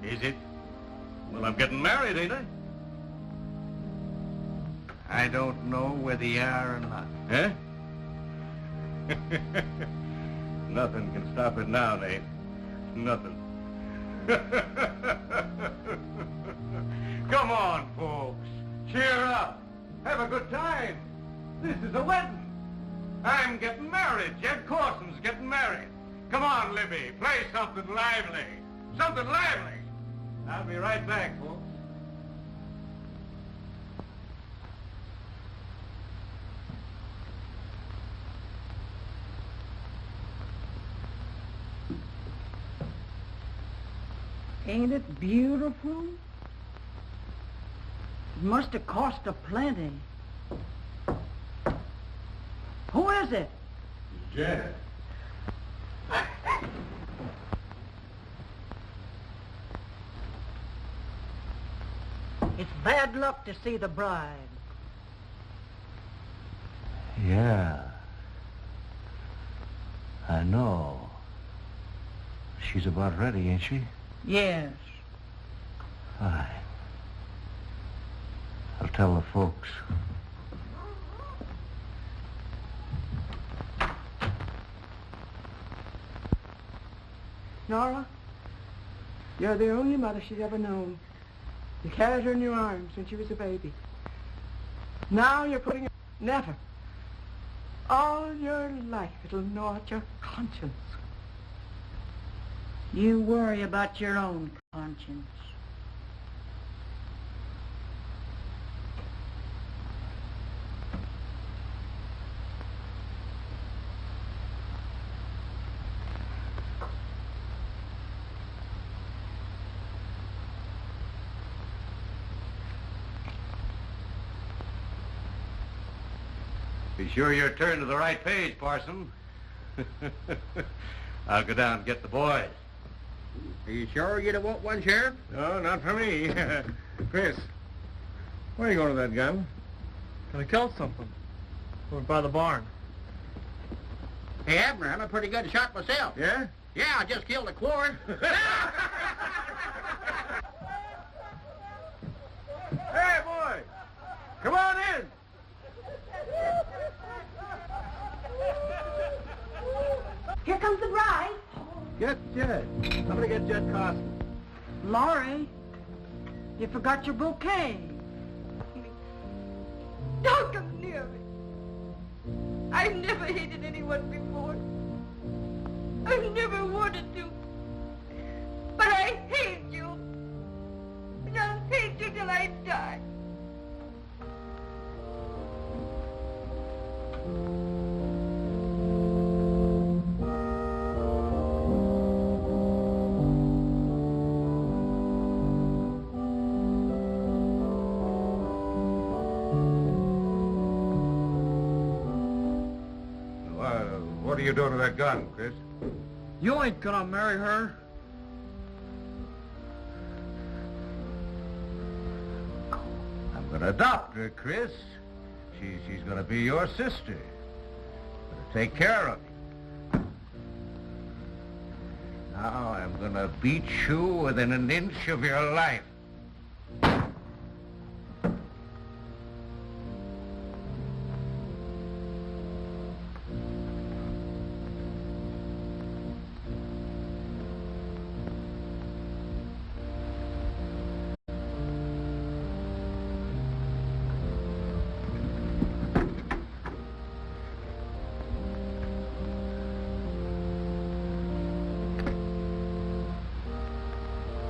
Is it? Well, I'm getting married, ain't I? I don't know whether you are or not. Eh? Nothing can stop it now, Nate. Nothing. Come on, folks. Cheer up. Have a good time. This is a wedding. I'm getting married. Jed Carson's getting married. Come on, Libby. Play something lively. Something lively. I'll be right back, folks. Ain't it beautiful? It must have cost a plenty. Who is it? Jed. It's bad luck to see the bride. Yeah. I know. She's about ready, ain't she? Yes. Fine. I'll tell the folks. Nora, you're the only mother she's ever known. You carried her in your arms when she was a baby. Now you're putting her... Never. All your life it'll gnaw at your conscience. You worry about your own conscience. Be sure you're turned to the right page, Parson. I'll go down and get the boys. Are you sure you don't want one, Sheriff? No, not for me. Chris, where are you going with that gun? Gonna kill something. Over by the barn. Hey, Abner, I'm a pretty good shot myself. Yeah? Yeah, I just killed a quart. Hey, boy! Come on in! Here comes the bride. Get Jed. Somebody get Jed Carson. Laurie, you forgot your bouquet. Don't come near me. I've never hated anyone before. I've never wanted to. But I hate you. And I'll hate you till I die. What are you doing with that gun, Chris? You ain't gonna marry her. I'm gonna adopt her, Chris. She's gonna be your sister. Gonna take care of you. Now I'm gonna beat you within an inch of your life.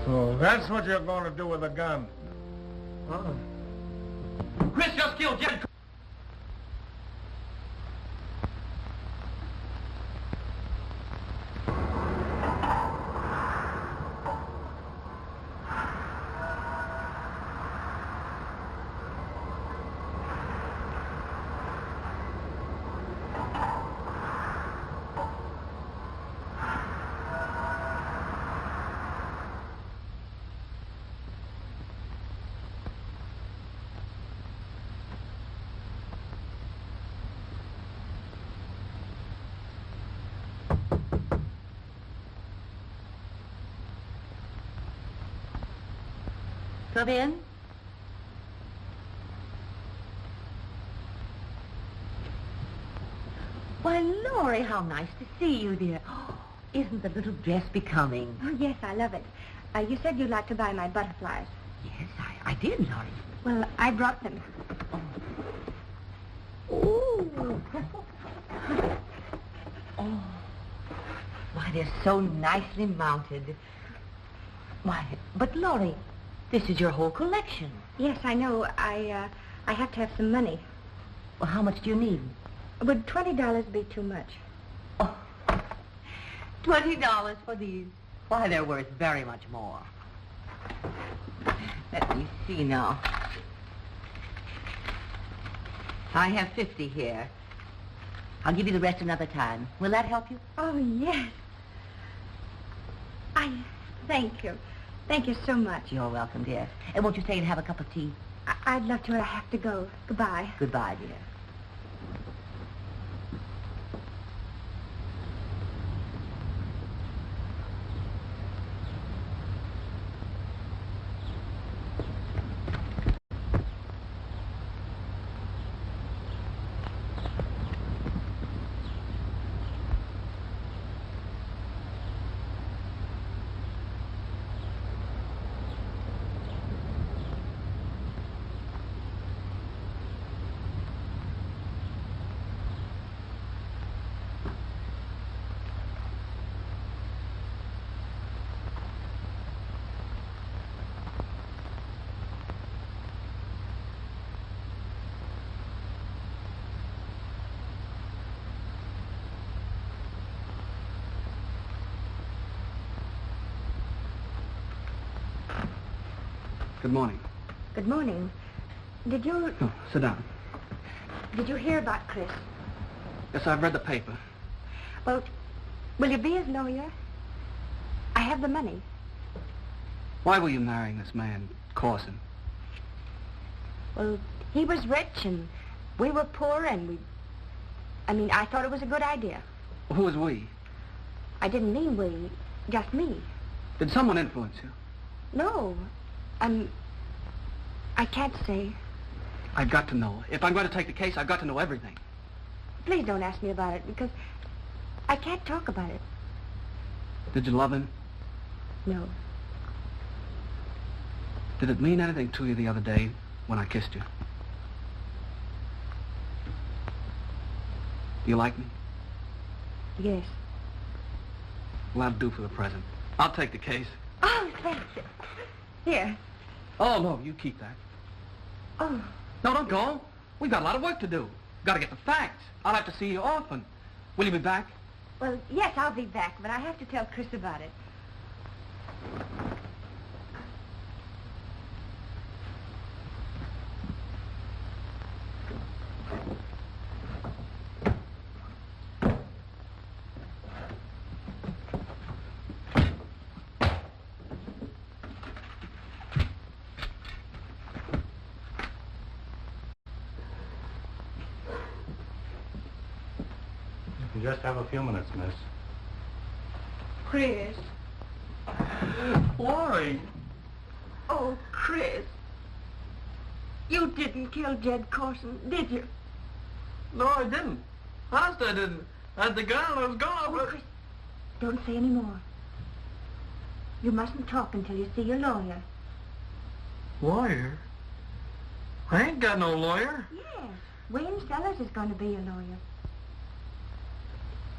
So that's what you're going to do with a gun. Chris just killed Jed. Come in. Why, Laurie, how nice to see you, dear. Oh, isn't the little dress becoming? Oh, yes, I love it. You said you'd like to buy my butterflies. Yes, I did, Laurie. Well, I brought them. Ooh. Oh. Why, they're so nicely mounted. Why, but Laurie, this is your whole collection. Yes, I know. I have to have some money. Well, how much do you need? Would $20 be too much? Oh, $20 for these? Why, they're worth very much more. Let me see now. I have 50 here. I'll give you the rest another time. Will that help you? Oh, yes. Thank you. Thank you so much. You're welcome, dear. And won't you stay and have a cup of tea? I'd love to. I have to go. Goodbye. Goodbye, dear. Good morning. Good morning. Did you... Oh, sit down. Did you hear about Chris? Yes, I've read the paper. Well, will you be his lawyer? I have the money. Why were you marrying this man, Carson? Well, he was rich and we were poor and I thought it was a good idea. Who was we? I didn't mean we, just me. Did someone influence you? No. I can't say. I've got to know. If I'm going to take the case, I've got to know everything. Please don't ask me about it, because I can't talk about it. Did you love him? No. Did it mean anything to you the other day when I kissed you? Do you like me? Yes. Well, that'll do for the present. I'll take the case. Oh, thanks. Here. Oh, no, you keep that. Oh. No, don't go. We've got a lot of work to do. Got to get the facts. I'll have to see you often. Will you be back? Well, yes, I'll be back, but I have to tell Chris about it. You just have a few minutes, miss. Chris. Laurie. Oh, Chris. You didn't kill Jed Carson, did you? No, I didn't. Honest, I didn't. I had the gun and I was gone. Oh, Chris, don't say any more. You mustn't talk until you see your lawyer. Lawyer? I ain't got no lawyer. Yes. Wayne Sellers is going to be your lawyer.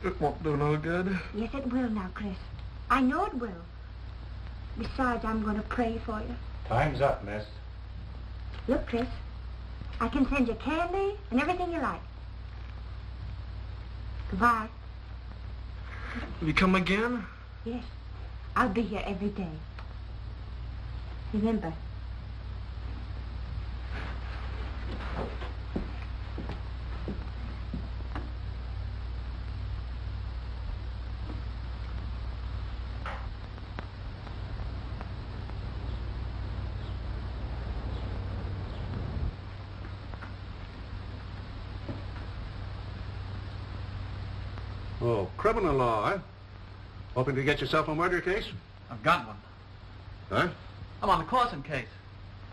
It won't do no good. Yes, it will now, Chris. I know it will. Besides, I'm going to pray for you. Time's up, miss. Look, Chris, I can send you candy and everything you like. Goodbye. Will you come again? Yes, I'll be here every day. Remember. Oh, criminal law, huh? Hoping to get yourself a murder case? I've got one. Huh? I'm on the Carson case.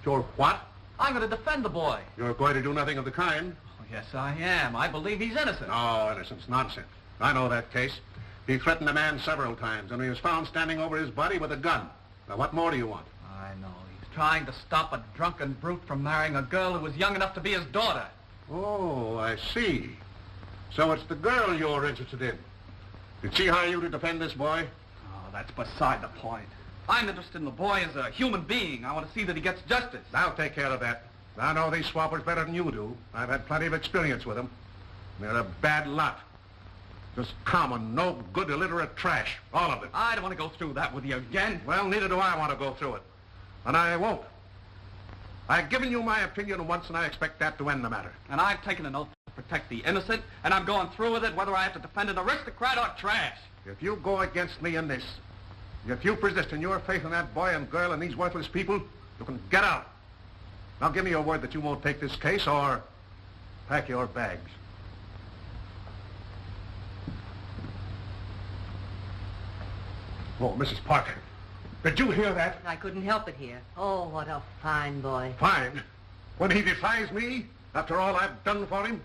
You're what? I'm going to defend the boy. You're going to do nothing of the kind? Oh, yes, I am. I believe he's innocent. No, innocence. Nonsense. I know that case. He threatened a man several times, and he was found standing over his body with a gun. Now, what more do you want? I know. He's trying to stop a drunken brute from marrying a girl who was young enough to be his daughter. Oh, I see. So it's the girl you're interested in. Did she hire you to defend this boy? Oh, that's beside the point. I'm interested in the boy as a human being. I want to see that he gets justice. I'll take care of that. I know these swappers better than you do. I've had plenty of experience with them. They're a bad lot. Just common, no good, illiterate trash. All of it. I don't want to go through that with you again. Well, neither do I want to go through it. And I won't. I've given you my opinion once, and I expect that to end the matter. And I've taken an oath to protect the innocent, and I'm going through with it whether I have to defend an aristocrat or trash. If you go against me in this, if you persist in your faith in that boy and girl and these worthless people, you can get out. Now give me your word that you won't take this case, or pack your bags. Oh, Mrs. Parker, did you hear that? I couldn't help it here. Oh, what a fine boy. Fine? When he defies me, after all I've done for him?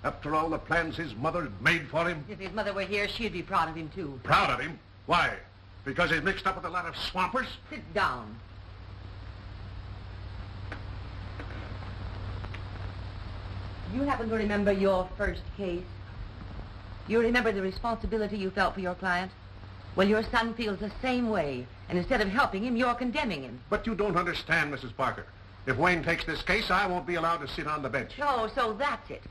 After all the plans his mother had made for him? If his mother were here, she'd be proud of him, too. Proud of him? Why? Because he's mixed up with a lot of swampers? Sit down. You happen to remember your first case? You remember the responsibility you felt for your client? Well, your son feels the same way, and instead of helping him, you're condemning him. But you don't understand, Mrs. Parker. If Wayne takes this case, I won't be allowed to sit on the bench. Oh, so that's it.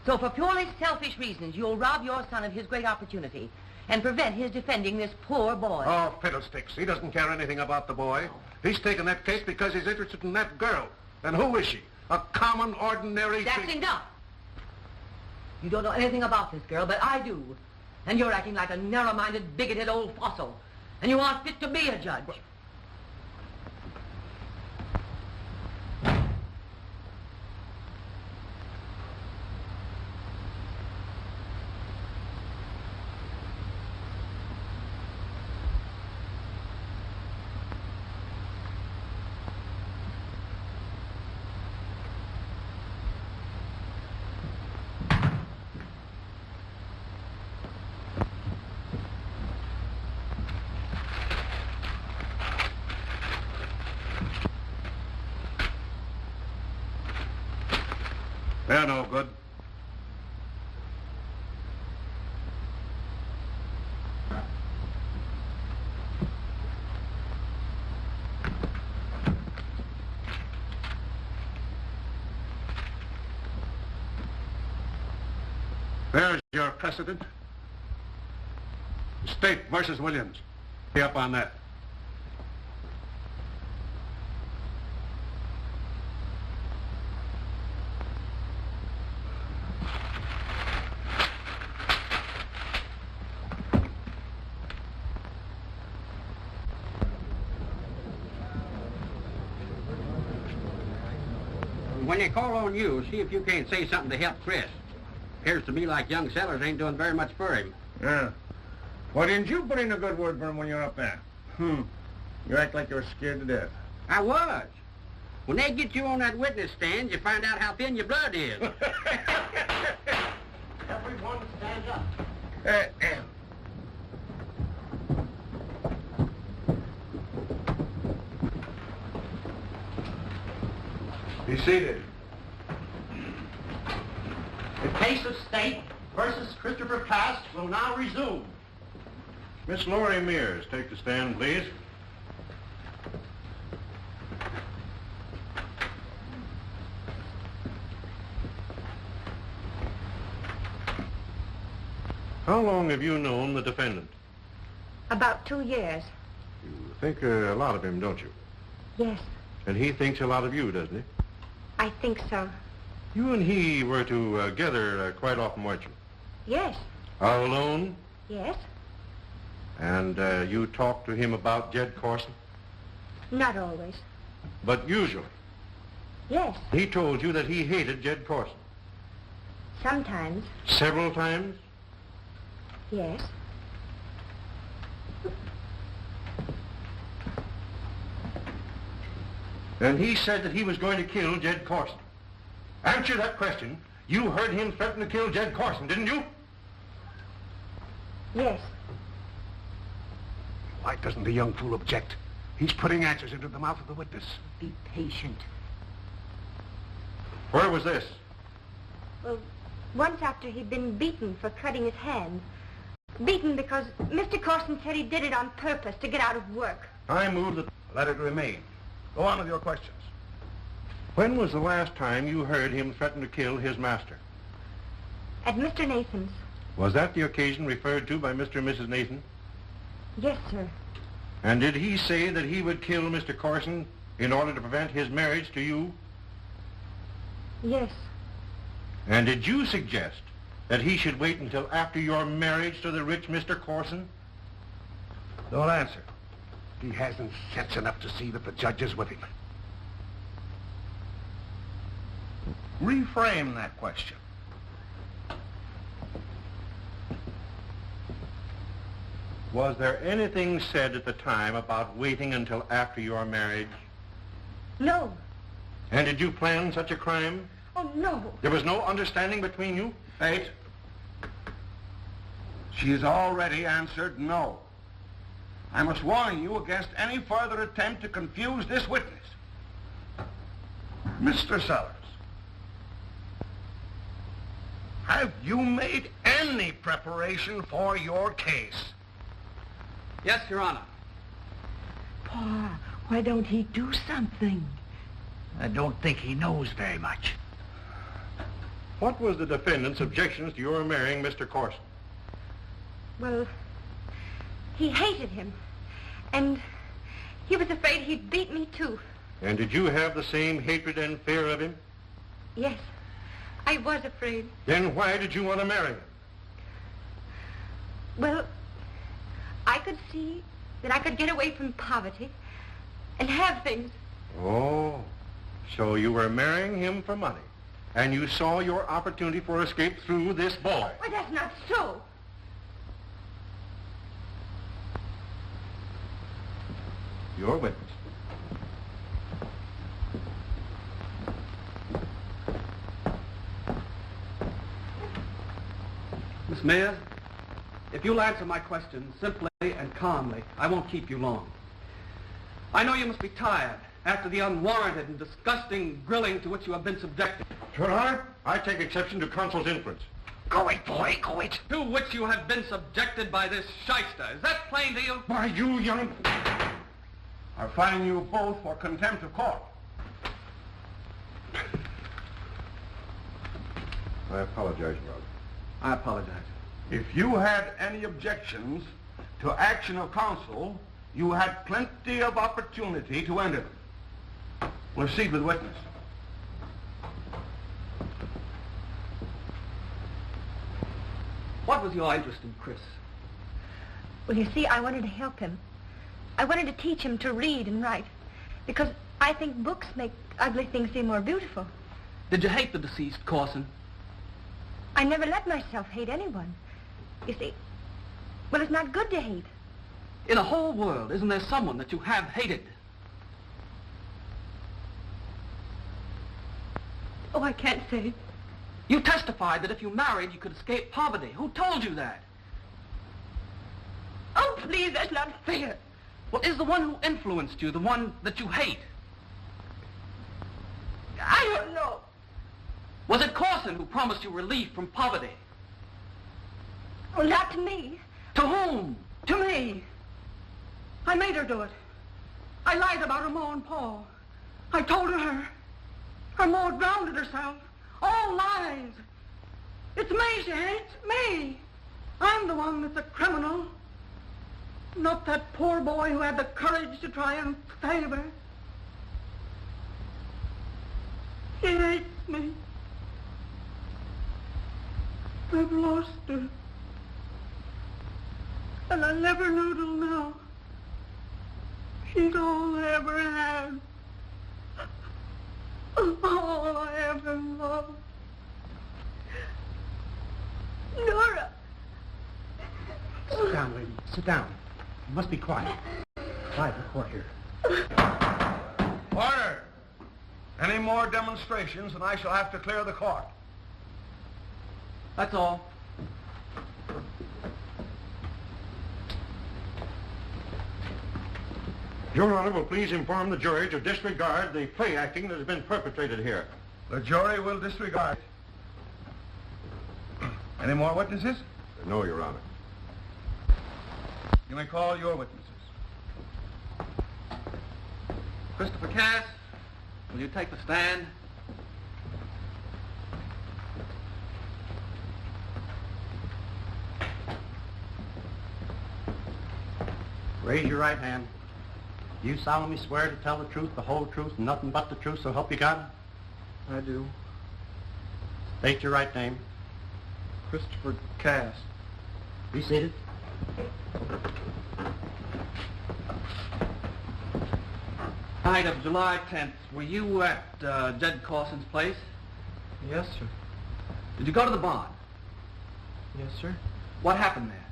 So for purely selfish reasons, you'll rob your son of his great opportunity and prevent his defending this poor boy. Oh, fiddlesticks. He doesn't care anything about the boy. He's taken that case because he's interested in that girl. And who is she? A common, ordinary... That's enough. You don't know anything about this girl, but I do. And you're acting like a narrow-minded, bigoted old fossil. And you aren't fit to be a judge. They're no good. There's your precedent. State versus Williams. Be up on that. When they call on you, see if you can't say something to help Chris. Appears to me like young Sellers ain't doing very much for him. Yeah. Why didn't you put in a good word for him when you were up there? You act like you were scared to death. I was. When they get you on that witness stand, you find out how thin your blood is. Everyone stand up. Be seated. The case of State versus Christopher Pass will now resume. Miss Laurie Mears, take the stand, please. How long have you known the defendant? About 2 years. You think a lot of him, don't you? Yes, And he thinks a lot of you, doesn't he? I think so. You and he were together quite often, weren't you? Yes, All alone? yes. And you talked to him about Jed Carson? Not always. But usually. Yes, He told you that he hated Jed Carson. sometimes. Several times? Yes. And he said that he was going to kill Jed Carson. Answer that question. You heard him threaten to kill Jed Carson, didn't you? Yes. Why doesn't the young fool object? He's putting answers into the mouth of the witness. Be patient. Where was this? Well, once after he'd been beaten for cutting his hand. Beaten because Mr. Carson said he did it on purpose to get out of work. I move that... Let it remain. Go on with your questions. When was the last time you heard him threaten to kill his master? At Mr. Nathan's. Was that the occasion referred to by Mr. and Mrs. Nathan? Yes, sir. And did he say that he would kill Mr. Carson in order to prevent his marriage to you? Yes. And did you suggest that he should wait until after your marriage to the rich Mr. Carson? Don't answer. He hasn't sense enough to see that the judge is with him. Reframe that question. Was there anything said at the time about waiting until after your marriage? No. And did you plan such a crime? Oh, no. There was no understanding between you? Wait. She has already answered no. I must warn you against any further attempt to confuse this witness. Mr. Sellers, have you made any preparation for your case? Yes, Your Honor. Pa, why don't he do something? I don't think he knows very much. What was the defendant's objections to your marrying Mr. Carson? Well, he hated him. And he was afraid he'd beat me, too. And did you have the same hatred and fear of him? Yes, I was afraid. Then why did you want to marry him? Well, I could see that I could get away from poverty and have things. Oh, so you were marrying him for money, and you saw your opportunity for escape through this boy. Well, that's not so. Your witness. Miss Mayer, if you'll answer my question simply and calmly, I won't keep you long. I know you must be tired after the unwarranted and disgusting grilling to which you have been subjected. Your Honor, I take exception to counsel's inference. Go it, boy, go it. To which you have been subjected by this shyster. Is that plain to you? Why, you young... I fine you both for contempt of court. I apologize, Robert. I apologize. If you had any objections to action of counsel, you had plenty of opportunity to enter them. Proceed with witness. What was your interest in Chris? Well, you see, I wanted to help him. I wanted to teach him to read and write, because I think books make ugly things seem more beautiful. Did you hate the deceased Carson? I never let myself hate anyone. You see, well, it's not good to hate. In the whole world, isn't there someone that you have hated? Oh, I can't say. You testified that if you married, you could escape poverty. Who told you that? Oh, please, that's not fair. Well, is the one who influenced you the one that you hate? I don't know. Was it Carson who promised you relief from poverty? Well, not to me. To whom? To me. I made her do it. I lied about her ma and pa. I told her her ma drowned herself. All lies. It's me she hates, me. I'm the one that's a criminal. Not that poor boy who had the courage to try and save her. She hates me. I've lost her. And I never knew till now. She's all I ever had. All I ever loved. Nora. down, lady. Sit down. You must be quiet. Quiet in the court here. Order! Any more demonstrations and I shall have to clear the court. That's all. Your Honor will please inform the jury to disregard the play acting that has been perpetrated here. The jury will disregard. Any more witnesses? No, Your Honor. You may call your witnesses. Christopher Cass, will you take the stand? Raise your right hand. Do you solemnly swear to tell the truth, the whole truth, and nothing but the truth, so help you God? I do. State your right name. Christopher Cass. Be seated. Night of July 10th, were you at Jed Carson's place? Yes, sir. Did you go to the barn? Yes, sir. What happened there?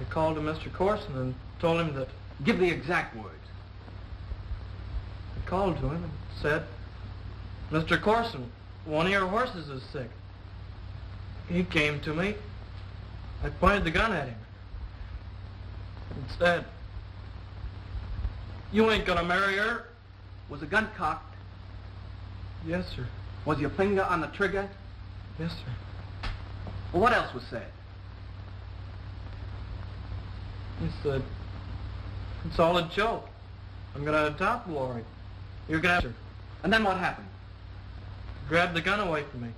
I called to Mr. Carson and told him that... Give the exact words. I called to him and said, Mr. Carson, one of your horses is sick. He came to me. I pointed the gun at him and said, you ain't gonna marry her. Was the gun cocked? Yes, sir. Was your finger on the trigger? Yes, sir. Well, what else was said? He said, it's all a joke. I'm gonna adopt Laurie. You're gonna have her. And then what happened? He grabbed the gun away from me.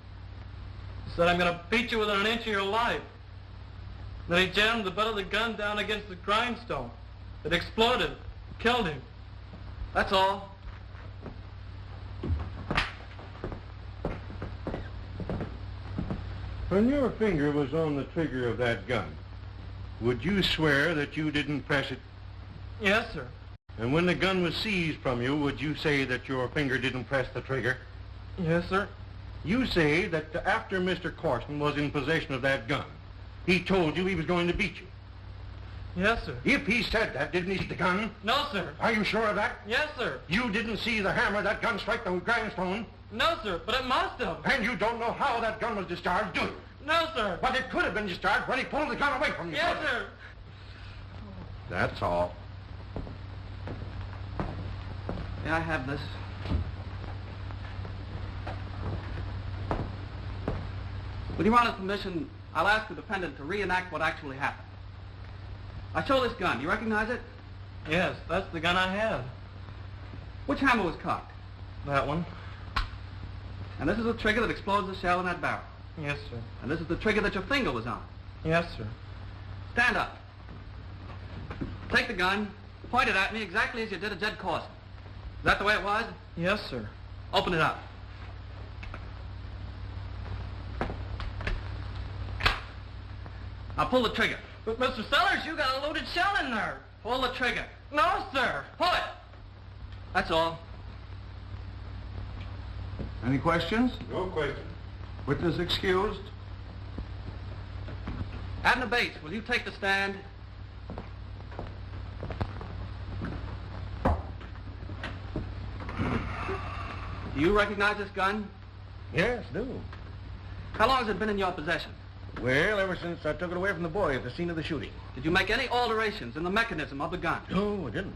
He said, I'm gonna beat you within an inch of your life. Then he jammed the butt of the gun down against the grindstone. It exploded. Killed him. That's all. When your finger was on the trigger of that gun, would you swear that you didn't press it? Yes, sir. And when the gun was seized from you, would you say that your finger didn't press the trigger? Yes, sir. You say that after Mr. Carson was in possession of that gun, he told you he was going to beat you. Yes, sir. If he said that, didn't he see the gun? No, sir. Are you sure of that? Yes, sir. You didn't see the hammer of that gun strike the grindstone? No, sir, but it must have. And you don't know how that gun was discharged, do you? No, sir. But it could have been discharged when he pulled the gun away from you. Yes, sir. That's all. May I have this? With Your Honor's permission, I'll ask the defendant to reenact what actually happened. I show this gun. You recognize it? Yes, that's the gun I had. Which hammer was cocked? That one. And this is the trigger that explodes the shell in that barrel? Yes, sir. And this is the trigger that your finger was on? Yes, sir. Stand up. Take the gun, point it at me exactly as you did at Jed Carson. Is that the way it was? Yes, sir. Open it up. Now pull the trigger. But, Mr. Sellers, you got a loaded shell in there. Pull the trigger. No, sir. Pull it. That's all. Any questions? No question. Witness excused. Abner Bates, will you take the stand? Do you recognize this gun? Yes, do. How long has it been in your possession? Well, ever since I took it away from the boy at the scene of the shooting. Did you make any alterations in the mechanism of the gun? No, I didn't.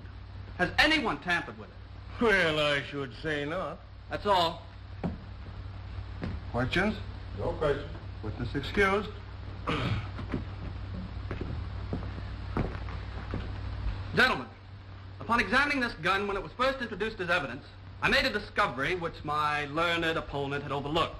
Has anyone tampered with it? Well, I should say not. That's all. Questions? No question. Witness excused. Gentlemen, upon examining this gun when it was first introduced as evidence, I made a discovery which my learned opponent had overlooked.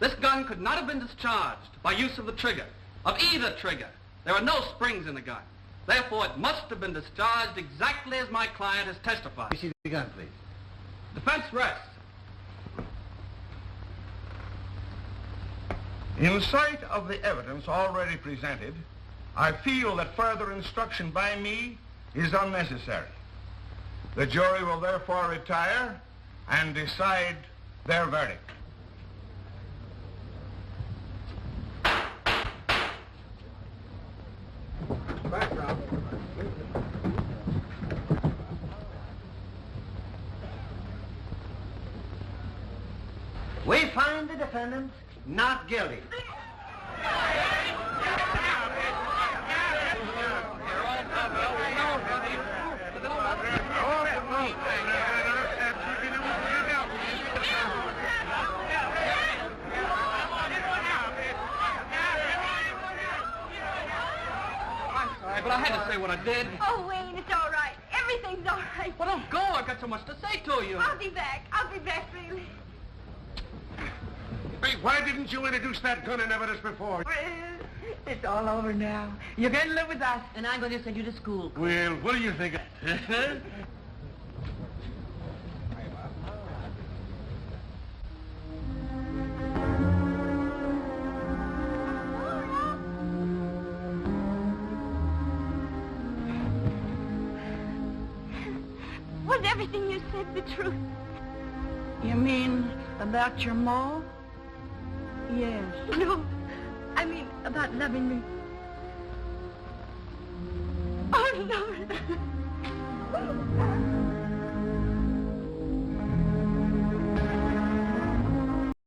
This gun could not have been discharged by use of the trigger, of either trigger. There are no springs in the gun. Therefore, it must have been discharged exactly as my client has testified. You see the gun, please. Defense rests. In sight of the evidence already presented, I feel that further instruction by me is unnecessary. The jury will therefore retire and decide their verdict. We find the defendant not guilty. But I had to say what I did. Oh, Wayne, it's all right. Everything's all right. Well, don't go. I've got so much to say to you. I'll be back. I'll be back, really. Hey, why didn't you introduce that gun in evidence before? Well, it's all over now. You're going to live with us. And I'm going to send you to school. Well, what do you think of that? Was everything you said the truth? You mean about your ma? Yes. No, I mean about loving me. Oh, Lord.